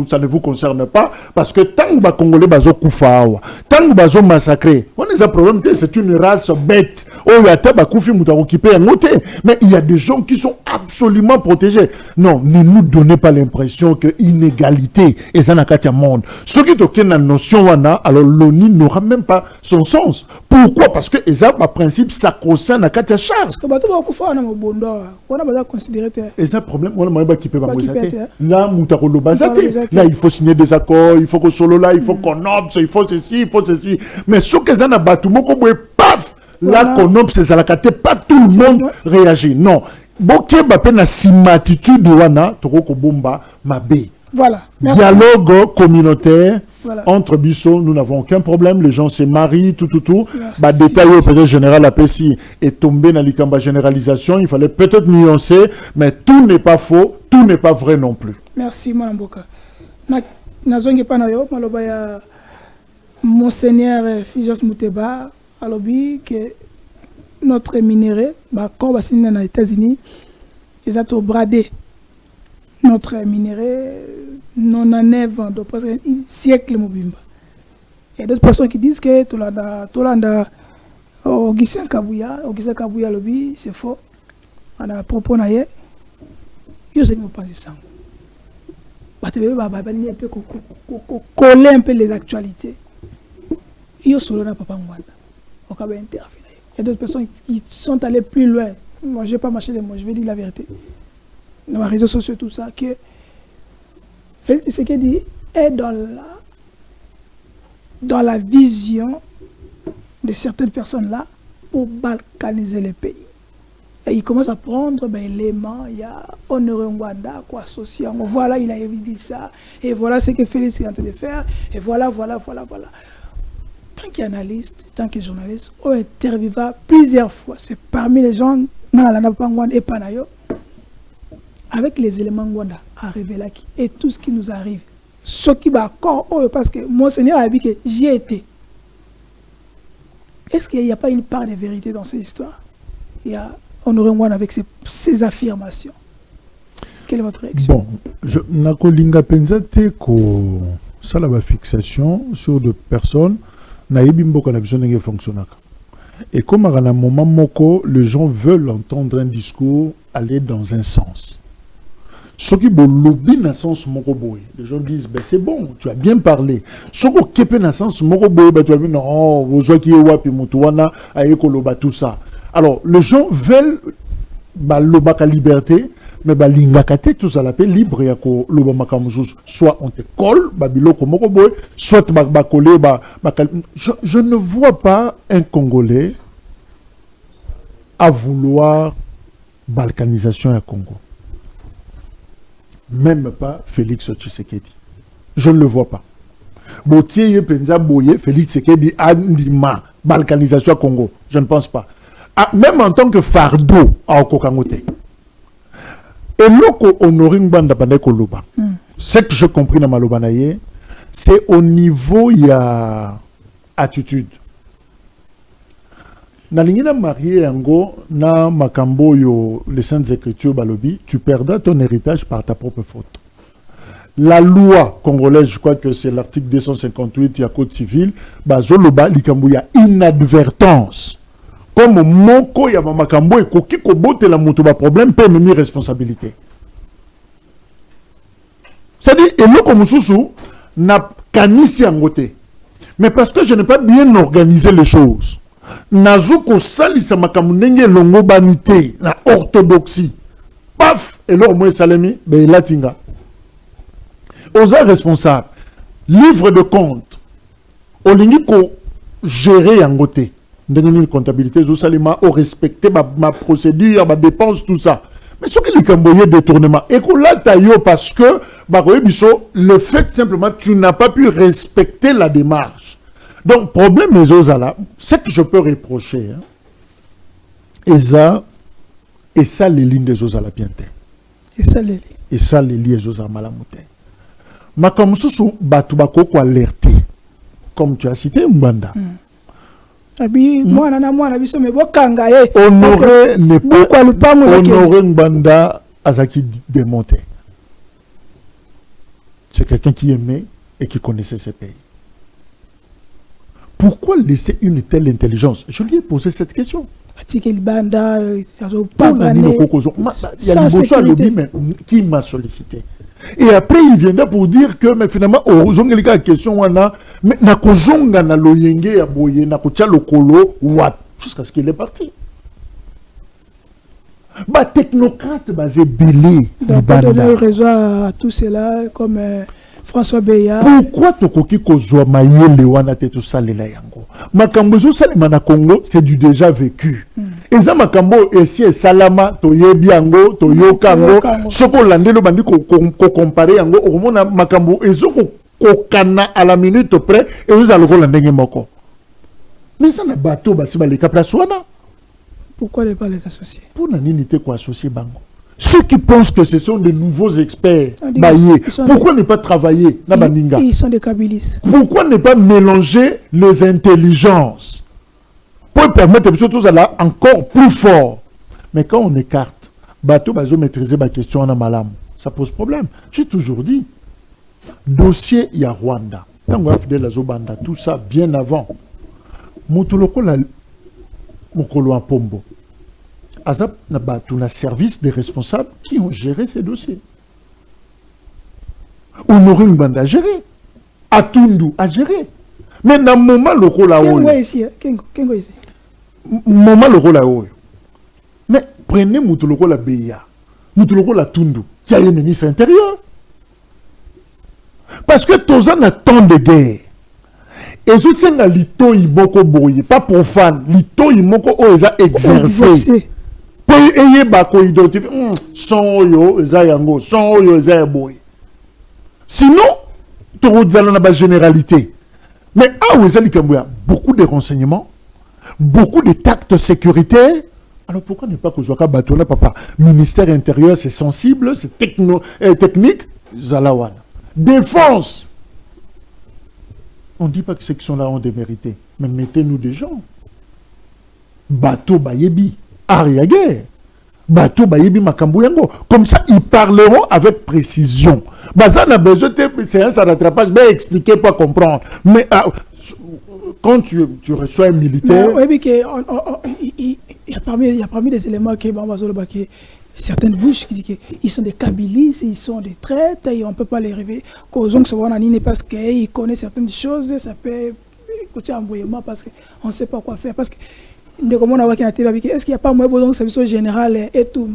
ça ne vous concerne pas, parce que tant que les Congolais bazo koufawa, tant que bazo massacré, on a un problème, c'est une race bête. Oh, il y a taba koufi moutaroukipé à noter, mais il y a des gens qui sont absolument protégés. Non, ne nous donnez pas l'impression que inégalité est un monde. Ce qui est une notion wana, alors l'ONU n'aura même pas son sens. Pourquoi? Parce que les a principe sacro-saint na kati ya charge. Que bato ba kufa na mobondo. On a besoin considérer. Et ça problème, on a qui peut pas hein. là mutakolo bazate. Là il faut signer des accords, il faut que solo là, il faut qu'on obse, il faut ceci, il faut ceci. Mais ce que ça na batu moko boy paf. Là qu'on obse ça la kate pas tout le monde réagit. Non. Boké ba pe na simatitude wana toko bomba mabe. Voilà. Merci. Dialogue communautaire. Voilà. Entre Bissot, nous n'avons aucun problème. Les gens se marient, tout. Bah, Merci. détail au peut-être général à Pessi est tombé dans l'ikamba généralisation. Il fallait peut-être nuancer, mais tout n'est pas faux, tout n'est pas vrai non plus. Merci, Mboka. Nazongi panayo, malobaya Monseigneur Fijos Mouteba, alobi que notre minerai, bah, quand on va signer dans les États-Unis, ils ont bradé notre minerai. Non en avant de presque un siècle mobimba. Il y a d'autres personnes qui disent que Tolanda Augustin Kabouya lobby, c'est faux. On a propos naïe. Yo c'est pas ça. Un peu coller un peu les actualités. Yo solo na papa ngwanda. Au cas intervenir. Il y a d'autres personnes qui sont allées plus loin. Moi je vais pas marcher des mots, je vais dire la vérité. Dans les réseaux sociaux tout ça que Félix Tshisekedi est dans la vision de certaines personnes là pour balkaniser les pays. Et il commence à prendre l'élément, il y a Honoré Ngwanda, quoi, associé. Voilà, il a dit ça, et voilà ce que Félix est en train de faire, et voilà. Tant qu'analyste, tant que journaliste, on interviewera plusieurs fois. C'est parmi les gens, et Panayo, avec les éléments Ngwanda arrivés là et tout ce qui nous arrive. Ce qui va encore, parce que Monseigneur a dit que j'y étais. Est-ce qu'il n'y a pas une part de vérité dans cette histoire? Il y a Honoré Ngwanda avec ses affirmations. Quelle est votre réaction? Bon, je n'akolinga pensate ko ça la fixation sur des personnes na yebimbo kana besoin de fonctionner. Et comme à un moment moko, les gens veulent entendre un discours aller dans un sens. Ce qui est lobby dans sens moroboy, les gens disent ben c'est bon, tu as bien parlé. Ce qui est dans sens moroboy, ben tu as dit non, vous qui est wapi mutuana aeko loba tout ça. Alors les gens veulent ba loba ka liberté, mais ba lingakate tout ça l'appelle libre ya ko loba makamusus. Soit on te colle ba biloko moroboy, soit ba coller ba je ne vois pas un Congolais à vouloir balkanisation à Congo. Même pas Félix Tshisekedi. Je ne le vois pas. Botier Penza Boye, Félix Tshisekedi Andima, balkanisation à Congo. Je ne pense pas. Ah, même en tant que fardeau à Okokangote. Et loko honoring banda banda koloba. Ce que j'ai compris dans Malobanaye, c'est au niveau il y a attitude. Nalingina marié yango na makambo yo les saintes écritures balobi, tu perdras ton héritage par ta propre faute. La loi congolaise, je crois que c'est l'article 258 du code civil, bazoloba likambo ya inadvertance. Comme moko ya makambo ekoki ko botela mutu ba problème peut mener responsabilité. C'est-à-dire eloko mususu na kanisi yangote. Mais parce que je n'ai pas bien organisé les choses. Nazuko salisa makamunenge longo banité na orthodoxie. Paf, et là au moins salemi, ben latinga. Osa responsable. Livre de compte. Olingi ko gérer yangote. Ndenge comptabilité zo salima au respecter ma procédure, ma dépense tout ça. Mais ce qui est camboyé détournement et qu'on l'a taillé parce que le fait simplement tu n'as pas pu respecter la démarche. Donc, problème les Ozala, ce que je peux reprocher, et ça les lignes des Ozala bien. Et ça les lignes des Ozala malamoute. Mais comme sous Batubako ko alerté, comme tu as cité Mbanda. Moi, mais bokanga ye. Honoré n'est pas Honoré Mbanda Azaki démonté. C'est quelqu'un qui aimait et qui connaissait ce pays. Pourquoi laisser une telle intelligence? Je lui ai posé cette question. Il y a qui m'a sollicité. Et après, il viendra pour dire que, mais finalement, la question, mais na kozonga na loyenge ya boye, na kotia lokolo, what? Jusqu'à ce qu'il est parti. Bah, technocrate, bah, c'est belé. Donc, pas donner raison à tout cela, comme François Beya. Pourquoi tokoki kozwa mayele wana te tout ça lela yango? Makambo zo salima na Congo, c'est du déjà vécu. Et ça makambo esi salama to yebi yango, to yokango, soko landelo bandi ko comparer yango, okomona makambo ezo ko kana à la minute près et vous allez ko landenge moko. Mais ça na bateau basi baleka place wana. Pourquoi ne pas les associer? Pour n'unité quoi associer bango. Ceux qui pensent que ce sont de nouveaux experts, pourquoi ne pas travailler na baninga? Ils sont des kabylistes. Pourquoi ne pas mélanger les intelligences pour permettre que tout ça encore plus fort? Mais quand on écarte, bateau bazo maîtriser ma question en malam, ça pose problème. J'ai toujours dit, dossier il y a Rwanda, tant qu'on a fidèle à Zobanda, tout ça bien avant. Moutoloko la Mokolo en Pombo. Azap n'a pas tout le service des responsables qui ont géré ces dossiers. Honoré Mbanda a géré. Atundu a géré. Mais dans le moment le rôle à haut. Moment le rôle à haut. Mais prenez Moutoloko la Beya. Moutoloko la Tundu. Tiens, le ministre intérieur. Parce que Tozan a tant de guerre. Et ce c'est un lito iboko boye. Pas profane. Lito iboko oza exercé. Pour ayez bako identifier son yo eza yango son yo eza boy. Sinon tu allons dans la généralité. Mais ah oui, beaucoup de renseignements, beaucoup de tactes sécuritaires. Alors pourquoi ne pas que Zouaka Batoula papa ministère intérieur c'est sensible, c'est technique, Zalawan. Défense. On ne dit pas que ceux qui sont là ont démérité, mais mettez-nous des gens. Bateau Bayebi. Ariage, bateau bayebi makambo yango. Comme ça, ils parleront avec précision. Bazan a besoin de séance à rattrapage, mais expliquer pour comprendre. Mais quand tu reçois un militaire, oui, il y a parmi des éléments qui certaines bouches qui disent qu'ils sont des kabylistes, ils sont des traîtres, et on ne peut pas les rêver. Causons que ce soit parce qu'ils connaissent certaines choses, ça peut écouter un bouillement parce qu'on ne sait pas quoi faire. Parce que est-ce qu'il n'y a pas moins besoin de service général et tout?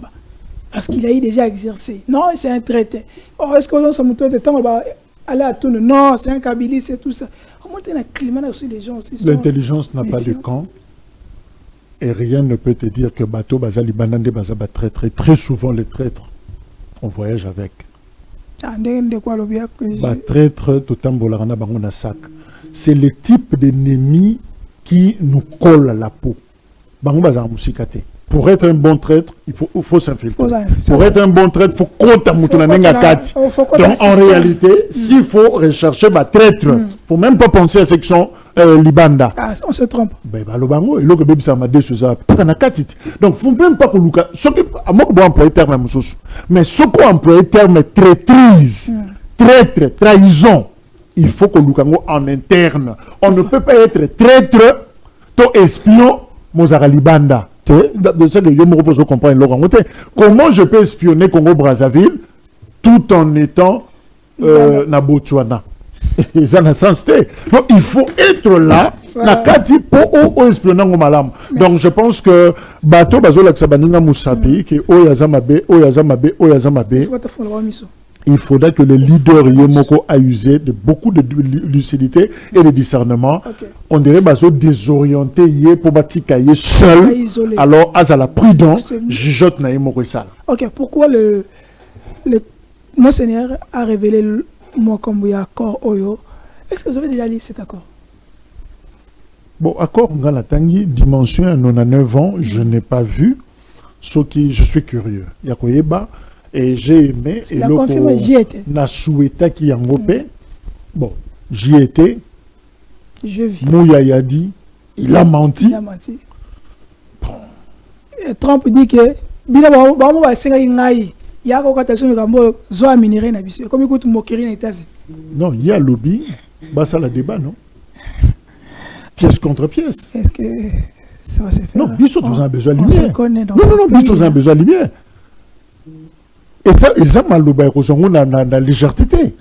Parce qu'il a déjà exercé. Non, c'est un traité. Oh, est-ce qu'on a de temps aller à tout? Non, c'est un kabylie, c'est tout ça. Comment tu as un climat aussi les gens aussi? L'intelligence n'a pas de camp. Et rien ne peut te dire que bateau bazali banande bazaba traître. Très souvent les traîtres, on voyage avec. Traître, tout tambolarana bangona sac. C'est le type d'ennemi qui nous colle à la peau. Pour être un bon traître, il faut s'infiltrer. Pour être un bon traître, il faut compter à Moutounanenga Kati. Donc en réalité, s'il faut rechercher ma traître, il ne faut même pas penser à section Libanda. Ah, on se trompe. Donc il ne faut même pas que Luka. Mais ce qu'on emploie le terme traîtrise, traître, trahison, il faut que Lukango en interne. On ne peut pas être traître, espion, Mozara Libanda. Comment je peux espionner Congo-Brazzaville tout en étant na Botswana? Donc il faut être là pour espionner Malam. Donc je pense que bateau bazola Sabaninga Moussapi qui Oyazamabe il faudra que le leader Yemoko a usé de beaucoup de lucidité et de discernement. On dirait bazo désorienté pour bâtir seul. Alors à la prudence, jugeote na Yemoko ça. Ok, pourquoi le Monseigneur a révélé le Mwakambuya accord Oyo? Est-ce que vous avez déjà lu cet accord? Bon, accord Ngalatangi, dimension à 99 ans, je n'ai pas vu. Ce qui, je suis curieux. Yakoyeba. Et j'ai aimé. Et confirmé, j'y étais. Na souhaita qui y engopé. Bon, j'y étais. Je vis. Mouya Yadi, il a menti. Il a menti. Bon. Et Trump dit que bila ba mo senga ngai ya ko kata so ngambo zo aminire na biso comme écoute moquerie na États-Unis. Non, il y a lobby, bah ça la débat non. Pièce contre pièce. Est-ce que ça va se faire? Non, biso tous un besoin de lumière. Non, biso tous un besoin de lumière. Et ça maloba ekozongo na légèreté.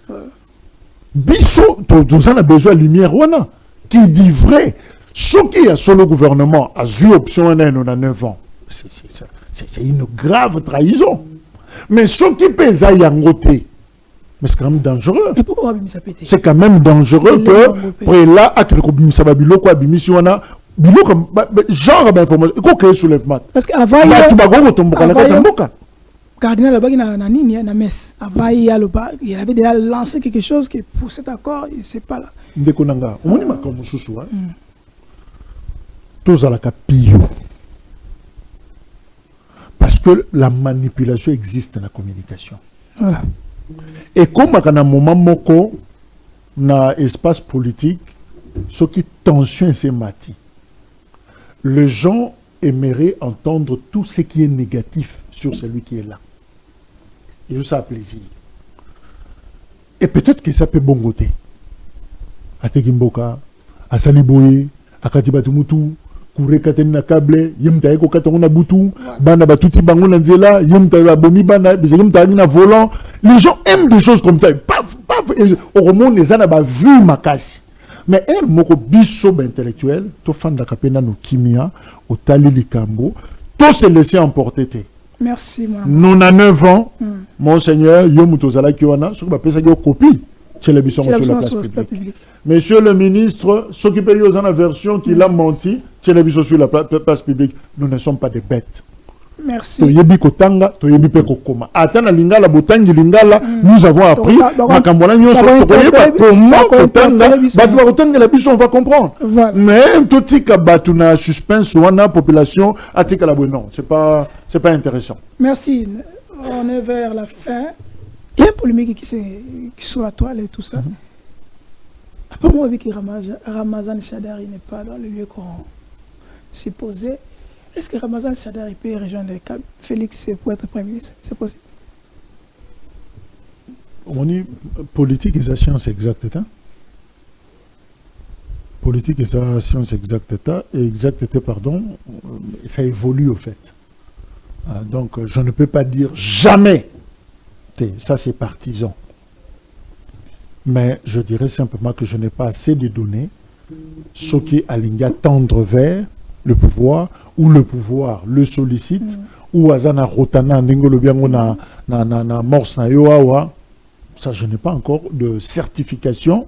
Biso, tout ça a besoin de lumière, qui dit vrai. Ce qui a sur le gouvernement a eu option on a 9 ans. C'est une grave trahison. Mais ce qui pèse à Yangoté, mais c'est quand même dangereux. Mais pourquoi ça pété? C'est quand même dangereux que, pour là, à quelque chose, ça va bilo quoi, bimission on a, bilo comme, genre d'information, il faut créer soulèvement. Parce qu'avant, il y a cardinal là-bas, il y a une messe. Avant, il avait déjà lancé quelque chose que pour cet accord, il ne sait pas là. Ndekonanga, on est comme sous tous à la capille. Parce que la manipulation existe dans la communication. Voilà. Et comme à un moment moko na espace politique, ce qui tension c'est mati. Les gens aimeraient entendre tout ce qui est négatif sur celui qui est là. Et ça a plaisir. Et peut-être que ça peut bon côté. À Tegimboka, à Saliboye, à Katibatumutu, Kouré Katena Kable, Yemta Eko Katona Boutou, Bana Batuti Bangon Nzela, Yemta Bomi Bana, Yemta Agina Volant. Les gens aiment des choses comme ça. Paf, paf, au monde, les gens n'ont vu ma casse. Mais elle, moko biso intellectuel, to fan da kapena no kimia, au tali likambo, to se laisser emporter. Merci, maman. Nous avons 9 ans, Monseigneur, Yomutozala Kiwana, ce qui va passer une copie chez les bisons sur la place publique. Monsieur le ministre, ce qui paye aux la version qu'il a menti, chez les bisons sur la place publique, nous ne sommes pas des bêtes. Merci. Nous avons appris, on va comprendre. Mais tout ce qui est suspense ou la population, non, c'est pas intéressant. Merci. On est vers la fin. Il y a une polémique qui est sur la toile et tout ça. Après moi, avec Ramazan Shadari n'est pas dans le lieu qu'on supposait. Est-ce que Ramazan Shadari peut rejoindre Félix pour être Premier ministre? C'est possible? On dit politique et sa science exacte. Politique et sa science exacte, pardon, ça évolue au fait. Donc je ne peux pas dire jamais. Ça c'est partisan. Mais je dirais simplement que je n'ai pas assez de données. Ce qui aligne tendre vers le pouvoir, ou le pouvoir le sollicite, ou Azana Rotana Ndengolo Biango na morse na yoawa. Ça, je n'ai pas encore de certification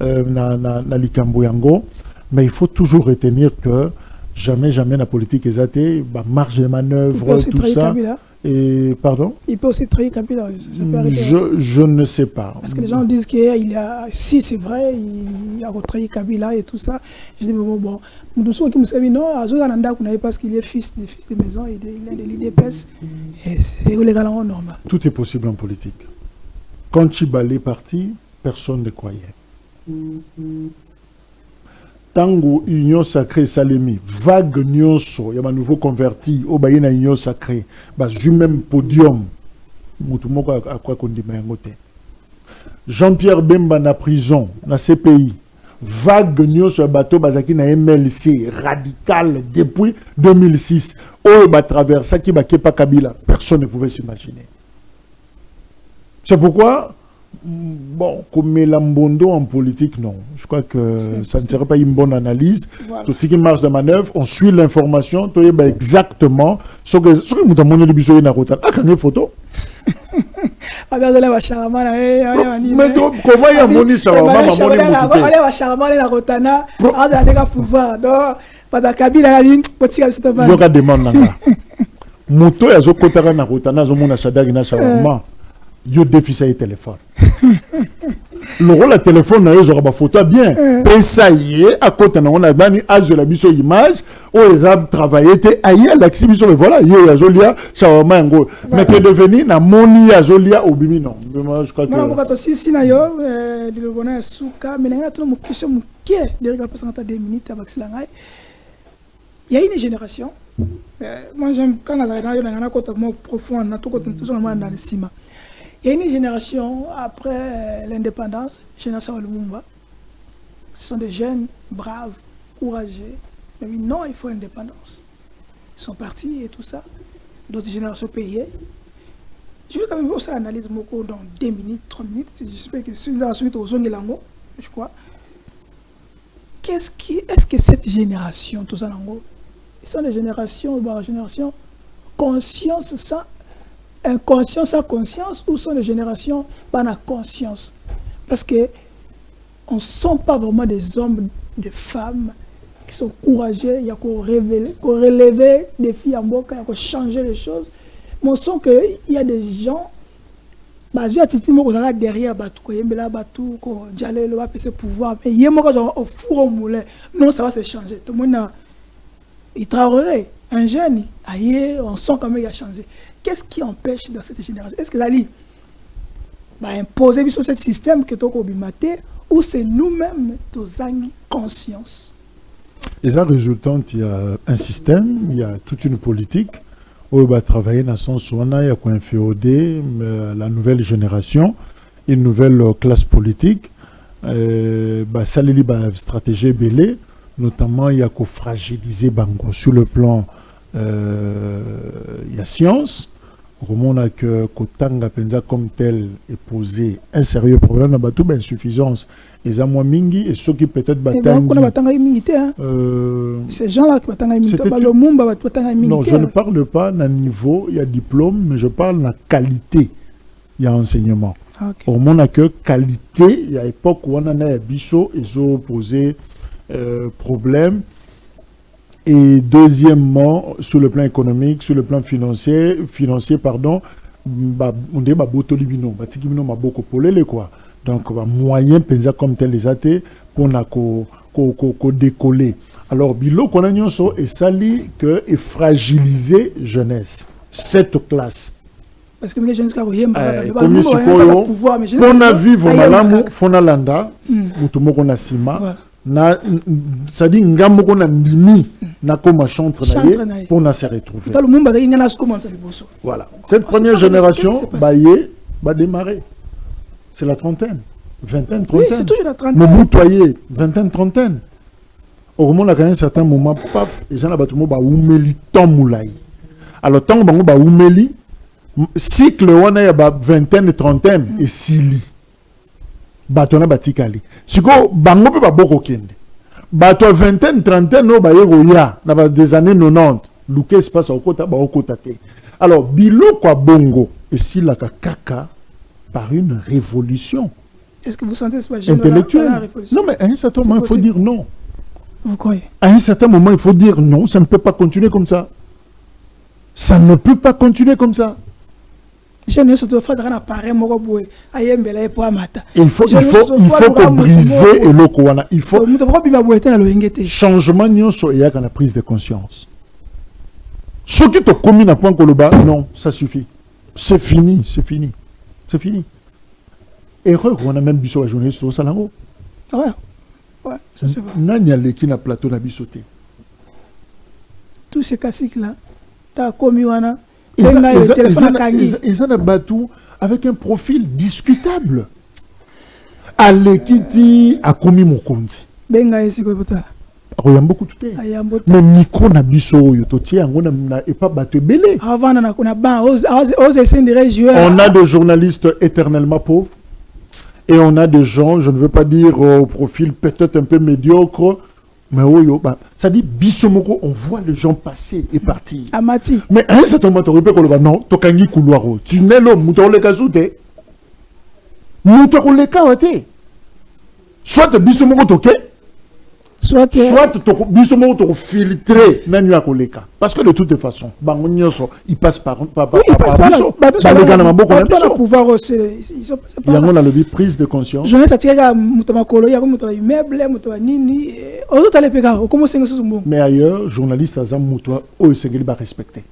na likambo yango. Mais il faut toujours retenir que jamais la politique est athée, marge de manœuvre, tout ça. Kabila. Et pardon? Il peut aussi trahir Kabila. Je ne sais pas. Parce que les gens disent qu'il a, si c'est vrai, il a trahi Kabila et tout ça. Je dis, bon, nous sommes qui nous savons, non, à Zogananda, parce qu'il est fils de maison, il est de l'IDPS. Et c'est légalement normal. Tout est possible en politique. Quand Chibali est parti, personne ne croyait. Tango Union Sacrée Salemi, vague Nyonso, il y a un nouveau converti, au Bayena Union Sacrée, même podium. Jean-Pierre Bemba na prison, na CPI, vague Nyonso bateau bazaki na MLC, radical depuis 2006. Oh, traversa qui pas Kabila, personne ne pouvait s'imaginer. C'est pourquoi. Bon, comme Lambondo en politique, non. Je crois que ça ne serait pas une bonne analyse. Voilà. Tout ce qui marche de manœuvre, on suit l'information, tu sais exactement ce que nous avons dit de la route. Ah, quand il y a une photo. Mais comment il y a mon Charama, yo déficit téléphone. Le rôle de téléphone, ils auront ma photo bien. Ça y est, à côté, on a banni âge de la mission image, où ils ont travaillé, ailleurs, l'exhibition, voilà, il y a Zolia, Shawama, Ngo. Mais que devenir, na moni, Zolia, au bimi, non. Je crois que. Non, pourquoi aussi, si nayo, le bonheur, souka, mais il y a une question qui est, derrière la 2 minutes avec Slangai. Il y a une génération. Moi, j'aime quand on a un côté profond, on a tout côté, tout dans le ciment. Il y a une génération après l'indépendance, génération Lumumba. Ce sont des jeunes braves, courageux. Mais non, il faut l'indépendance. Ils sont partis et tout ça. D'autres générations payées. Je vais quand même faire l'analyse dans 2 minutes, 3 minutes. J'espère que c'est une suite aux zones lango, je crois. Est-ce que cette génération, tout ça lango, ils sont des générations conscience sans inconscience sans conscience, ou sont des générations par la conscience? Parce que on ne sent pas vraiment des hommes, des femmes qui sont courageux, il y a qu'on relever des filles en boca, il y a qu'on changer les choses. Mais on sent qu'il y a des gens, derrière ce pouvoir, mais il y a au four au moulin. Non, ça va se changer. Tout le monde il travaillerait. Un jeune, on sent quand même qu'il a changé. Qu'est-ce qui empêche dans cette génération? Est-ce que ça dit imposer sur ce système que tu as, ou c'est nous-mêmes qui avons conscience? Et ça résultant, il y a un système, il y a toute une politique où on va travailler dans le sens où on a un féodé, la nouvelle génération, une nouvelle classe politique, ça les stratégie belée, notamment il y a qu'à fragiliser Bango sur le plan il y a science. On a que Kotanga Penza comme tel est posé un sérieux problème à Batou, insuffisance. Et ça moins mingi et ceux qui peut-être bataillent. Ces gens-là qui bataillent non, je ne parle pas d'un niveau, il y a diplôme, mais je parle de la qualité. Il y a enseignement. Okay. Au monde a que qualité, il y a époque où on en a biso, ils ont posé problème. Et deuxièmement, sur le plan économique, sur le plan financier pardon, on dit botolibino, batikibino maboko polele quoi. Donc moyen pensa comme tel les athées pour na ko décoller. Alors bilo qu'on a nyonso et sali que et fragiliser jeunesse cette classe. Parce que les jeunes qui comme si on a vivre malamu fona landa mutumoko na sima. Ça dit ngambo na ndimi na koma chantre na pour na se retrouver. Voilà. Cette première génération va démarrer. C'est la trentaine, vingtaine, trentaine. Oui, c'est toujours la trentaine. Mais vous vingtaine, trentaine. Au moment là, à un certain moment, paf, et ça n'a pas tout le monde oumeli tant moulay. Alors tant que ba oumeli, cycle on a vingtaine et trentaine et sili. Batona batikali. Siko bango pe ba boko kende. Bato vingtaine, trentaine no ba yeroya na des années 90. Luke se passe au kota ba okota te. Alors bilo kwa bongo et si la kaka par une révolution. Est-ce que vous sentez ce pas intellectuelle? Non mais à un certain moment il faut dire non. Vous croyez? À un certain moment il faut dire non, ça ne peut pas continuer comme ça. Ça ne peut pas continuer comme ça. Il faut qu'on brise et le kouana. Il faut changement il y a une prise de conscience. Ce qui te commune à point Koloba, non, ça suffit. C'est fini, c'est fini. C'est fini. Erreur, on a même biso la journée sur Salango. Ouais, ouais, ça c'est vrai. Nanya qui na plateau na bisoté. Tous ces classiques là, t'as commis wana. Ils ont battu avec un profil discutable. Alekiti a commis mon compte. Benga esi ko bota. Il y a beaucoup de temps. Mais micro na biso yo to tie ngona na e pas battu belé. Avant na kuna ban aux essais de joueurs. On a des journalistes éternellement pauvres et on a des gens, je ne veux pas dire au profil peut-être un peu médiocre. Mais ça dit bisomoko, on voit les gens passer et partir. Amati. Mais à un certain moment, tu repères non, tokangi couloir. Tu n'es là, mouton le kazoute. Mouton le kazoute. Soit bisomoko toke, soit bisomoko to filtré nani ya koleka. Parce que de toutes façons, bangonyoso, il passe par biso. Pouvoir ils sont passés par. Il y a la lobby prise de conscience. Je ne sais pas mutamakolo, il y a muta immeuble, muta nini. Mais ailleurs, journaliste azam mutua o esengeli ba respecter.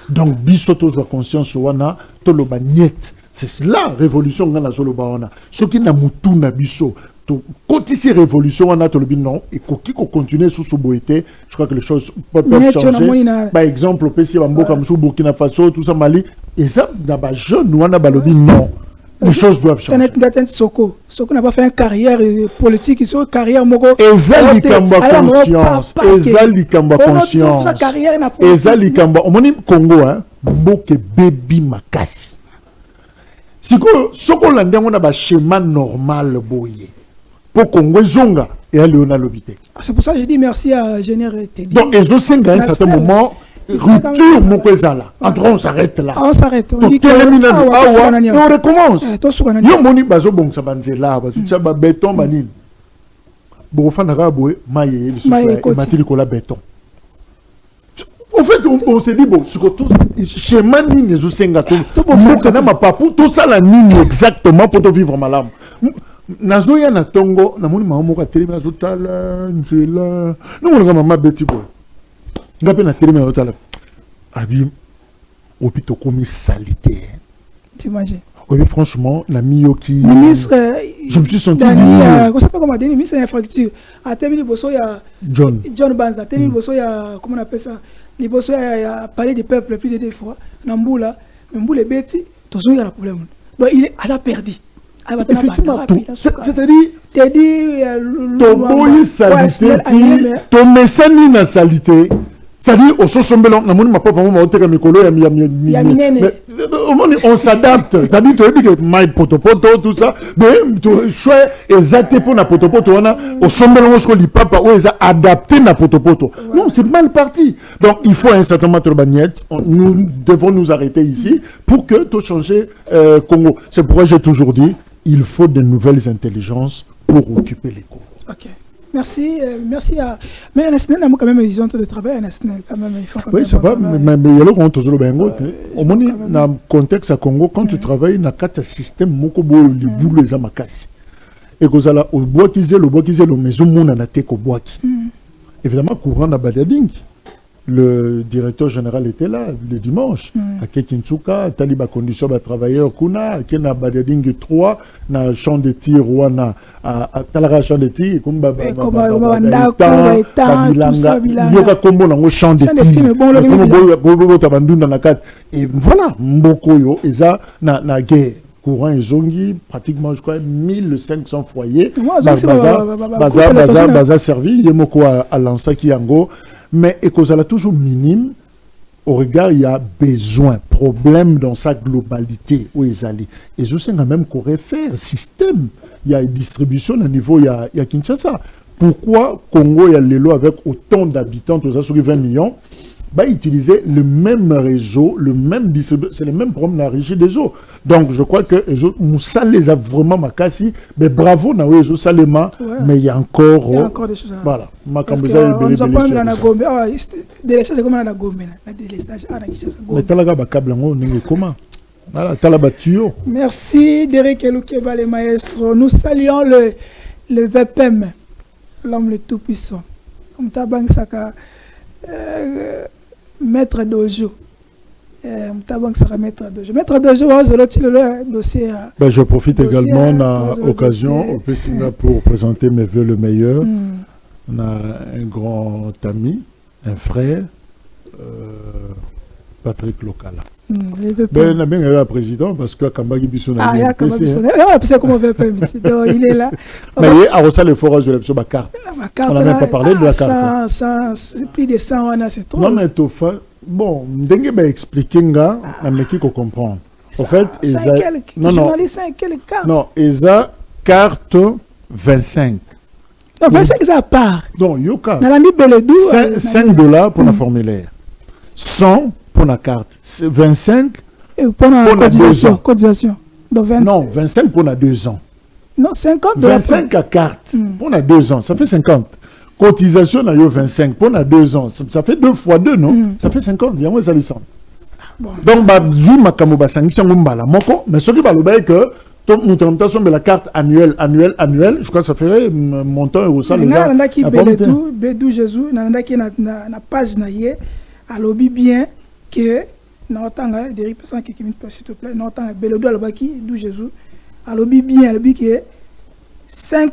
Donc biso tozo conscience wana to lo bagnet. C'est la révolution ngana zolo ba wana. Ce qui na mutu na biso to kotisi révolution wana to lo bi non et koki ko continuer sous soboité, je crois que les choses peuvent changer. Par exemple, au PC Bamboka Moussou Burkina Faso tout ça Mali et ça na ba jeune wana ba lo bi non. Les choses doivent changer. Soko n'a pas fait une carrière politique, il a une carrière moko. Ezali kamba conscience. Ezali kamba conscience. Ezali kamba. On dit Congo, hein. Mboke baby makasi. Si on a un schéma normal, pour qu'on zonga et aller au l'hôpital. C'est pour ça que je dis merci à Général Teddy. Donc, ils ont 5 à un certain moment, rupture, mon là. Entre on s'arrête là. On s'arrête. On dit et on recommence. Yo moni bazo bon ça banzela, tout ça béton banine. Bon, fan arabe, maïe, le matériel qu'on a béton. En fait, on s'est dit, bon, chez Mani, les Osengato, tout ça, la ligne exactement pour vivre malade. Nazoya na tongo, na moni maman ka télé na zotala, nzela. Non on maman beti boy. Ngape na télé na zotala. Abi hôpital comme salité. T'imagines? Oui, franchement, la Miyoki. Ministre, je me suis senti. Je sais pas comment dire, ministre de l'infrastructure. À Témini Bosso, il y a John Banza. Témini Bosso, il y a, comment on appelle ça? Les Bosso, il y a parlé du peuple plus de 2 fois. Namboula, Namboula, Betty, tout ça, il y a un problème. Donc, il a perdu. Effectivement, c'est-à-dire, t'es dit, ton salité, ton message na salité. C'est-à-dire, au sosombelon, na moni ma papa mama oteka mikolo ya on s'adapte. C'est-à-dire, tu as dit que my potopoto tout ça, mais tu choix exact pour na potopoto on a au sombelon ce que li papa ou est adapté na potopoto. Non, c'est mal parti. Donc, il faut un certain nombre de bagnettes. Nous devons nous arrêter ici pour que tout changer Congo. C'est pourquoi j'ai toujours dit, il faut de nouvelles intelligences pour occuper les Congo. Ok. Merci, merci à. Mais National, quand même, ils ont de travail National, quand même. Oui, ça va, mais il y a le toujours le au moins, dans le contexte à Congo, quand tu travailles dans un système, mokobo les boules les amakasi. Et que ça là, au bois qui est le maison, mon anaté au bois qui. Évidemment, courant na Badiading. Le directeur général était là le dimanche. À Kekinsuka, Taliba condition de travailleurs kuna, Kena Badiading 3, na champ de tir ou na Talara champ de tir, comme champ de tir. Et voilà, Mbokoyo, Eza na guerre. Courant et zongi, pratiquement, je crois, 1500 foyers. Baza servi, Yemoko à Lansaki Yango. Mais Ekozala toujours minime, au regard, il y a besoin, problème dans sa globalité, où ils allaient. Et je sais quand même qu'on réfère, système, il y a une distribution au niveau, il y a Kinshasa. Pourquoi Congo, il y a les lots avec autant d'habitants, tout ça, sur 20 millions, bah, utiliser le même réseau, le même distribution, c'est le même problème dans la régie des eaux. Donc, je crois que Moussa les a vraiment makasi, mais bravo, Naoué, Salema, mais il y a encore des choses. Voilà. On nous a pas mis dans la gomme. Délestage, c'est comme dans la gomme. La délestage, mais talaga bakable, on est comment? Voilà, talaba tuyau. Merci, Derek Eloukeba, les maestros. Nous saluons le VPM, l'homme le tout-puissant. Mtabang Saka. Maître Dojo. Maître Dojo, le dossier. Je profite également de l'occasion pour présenter mes voeux le meilleur. On a un grand ami, un frère, Patrick Lokala. Ben, on a bien un président parce que Kambagi Bissou n'a pas il est là. Mais il y a aussi le forage de la carte. On n'a même pas parlé de la carte. C'est plus de 100 ans, c'est trop. Non, mais tout fait. Bon, Dengue va expliquer, mais qui comprend. En fait, il y a. Non, il y a carte 25. Non, 25, c'est à part. Non, il y a carte. $5 pour le formulaire. 100 pour la carte. 25 pour la cotisation. Non, 25 pour la 2 ans. Non, 50 $. 25 à carte pour la 2 ans, ça fait 50. Cotisation à 25 pour la 2 ans, ça fait 2 fois 2, non? Ça fait 50, il y a moins ça descend. Donc, mais ce qui va le que nous avons la carte annuelle, je crois que ça ferait montant euro ça. Il y a qui Bédou Jésus, il y a qui na page naie, à lobby bien que n'entend des personnes qui s'il te plaît, n'entend Bédou à l'obaki d'où Jésus, à lobby bien, lobby qui est $5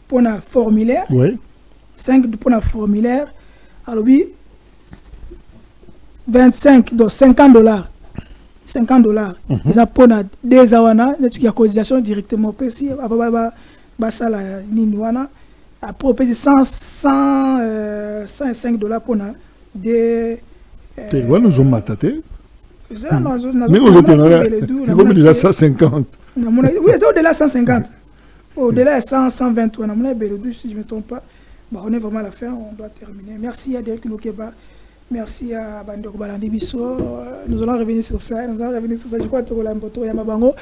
pour un formulaire. Oui. 5 pour un formulaire, à lobby 25 donc $50. $50. Ils apprennent des awana, il y a cotisation directement précis. Basala Ninwana. Après, on paye $105 pour des. Tu vois, nous sommes matatés. Mais aujourd'hui, on déjà 150. Oui, c'est au-delà de 150. Au-delà de 100, 120, on a si je ne me trompe pas. Bon, on est vraiment à la fin, on doit terminer. Merci à Derek Lokeba. Merci à Bandeko Balandi Bisso. Nous allons revenir sur ça. Je crois que Bato Yamabango,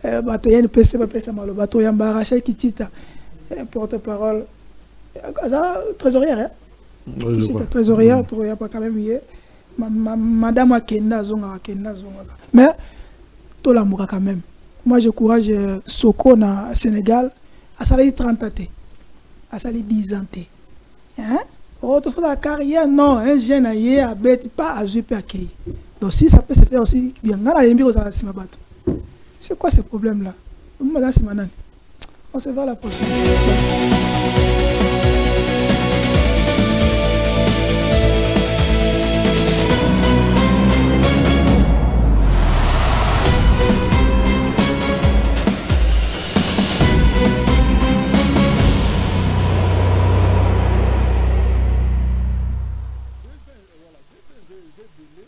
Bato Yann PC, Bato Yambara, Kitita, porte-parole. Trésorière, hein? Trésorière, il n'y a pas quand même hier. Madame Akenda Zonga. Mais, tout l'amour quand même. Moi, je courage Soko na Sénégal. À Sali 30 ans. À Sali 10 ans. Hein? Oh, tu fais la carrière, non, un jeune a pas à zuper à qui. Donc si ça peut se faire aussi bien, c'est quoi ce problème-là? On se voit la prochaine.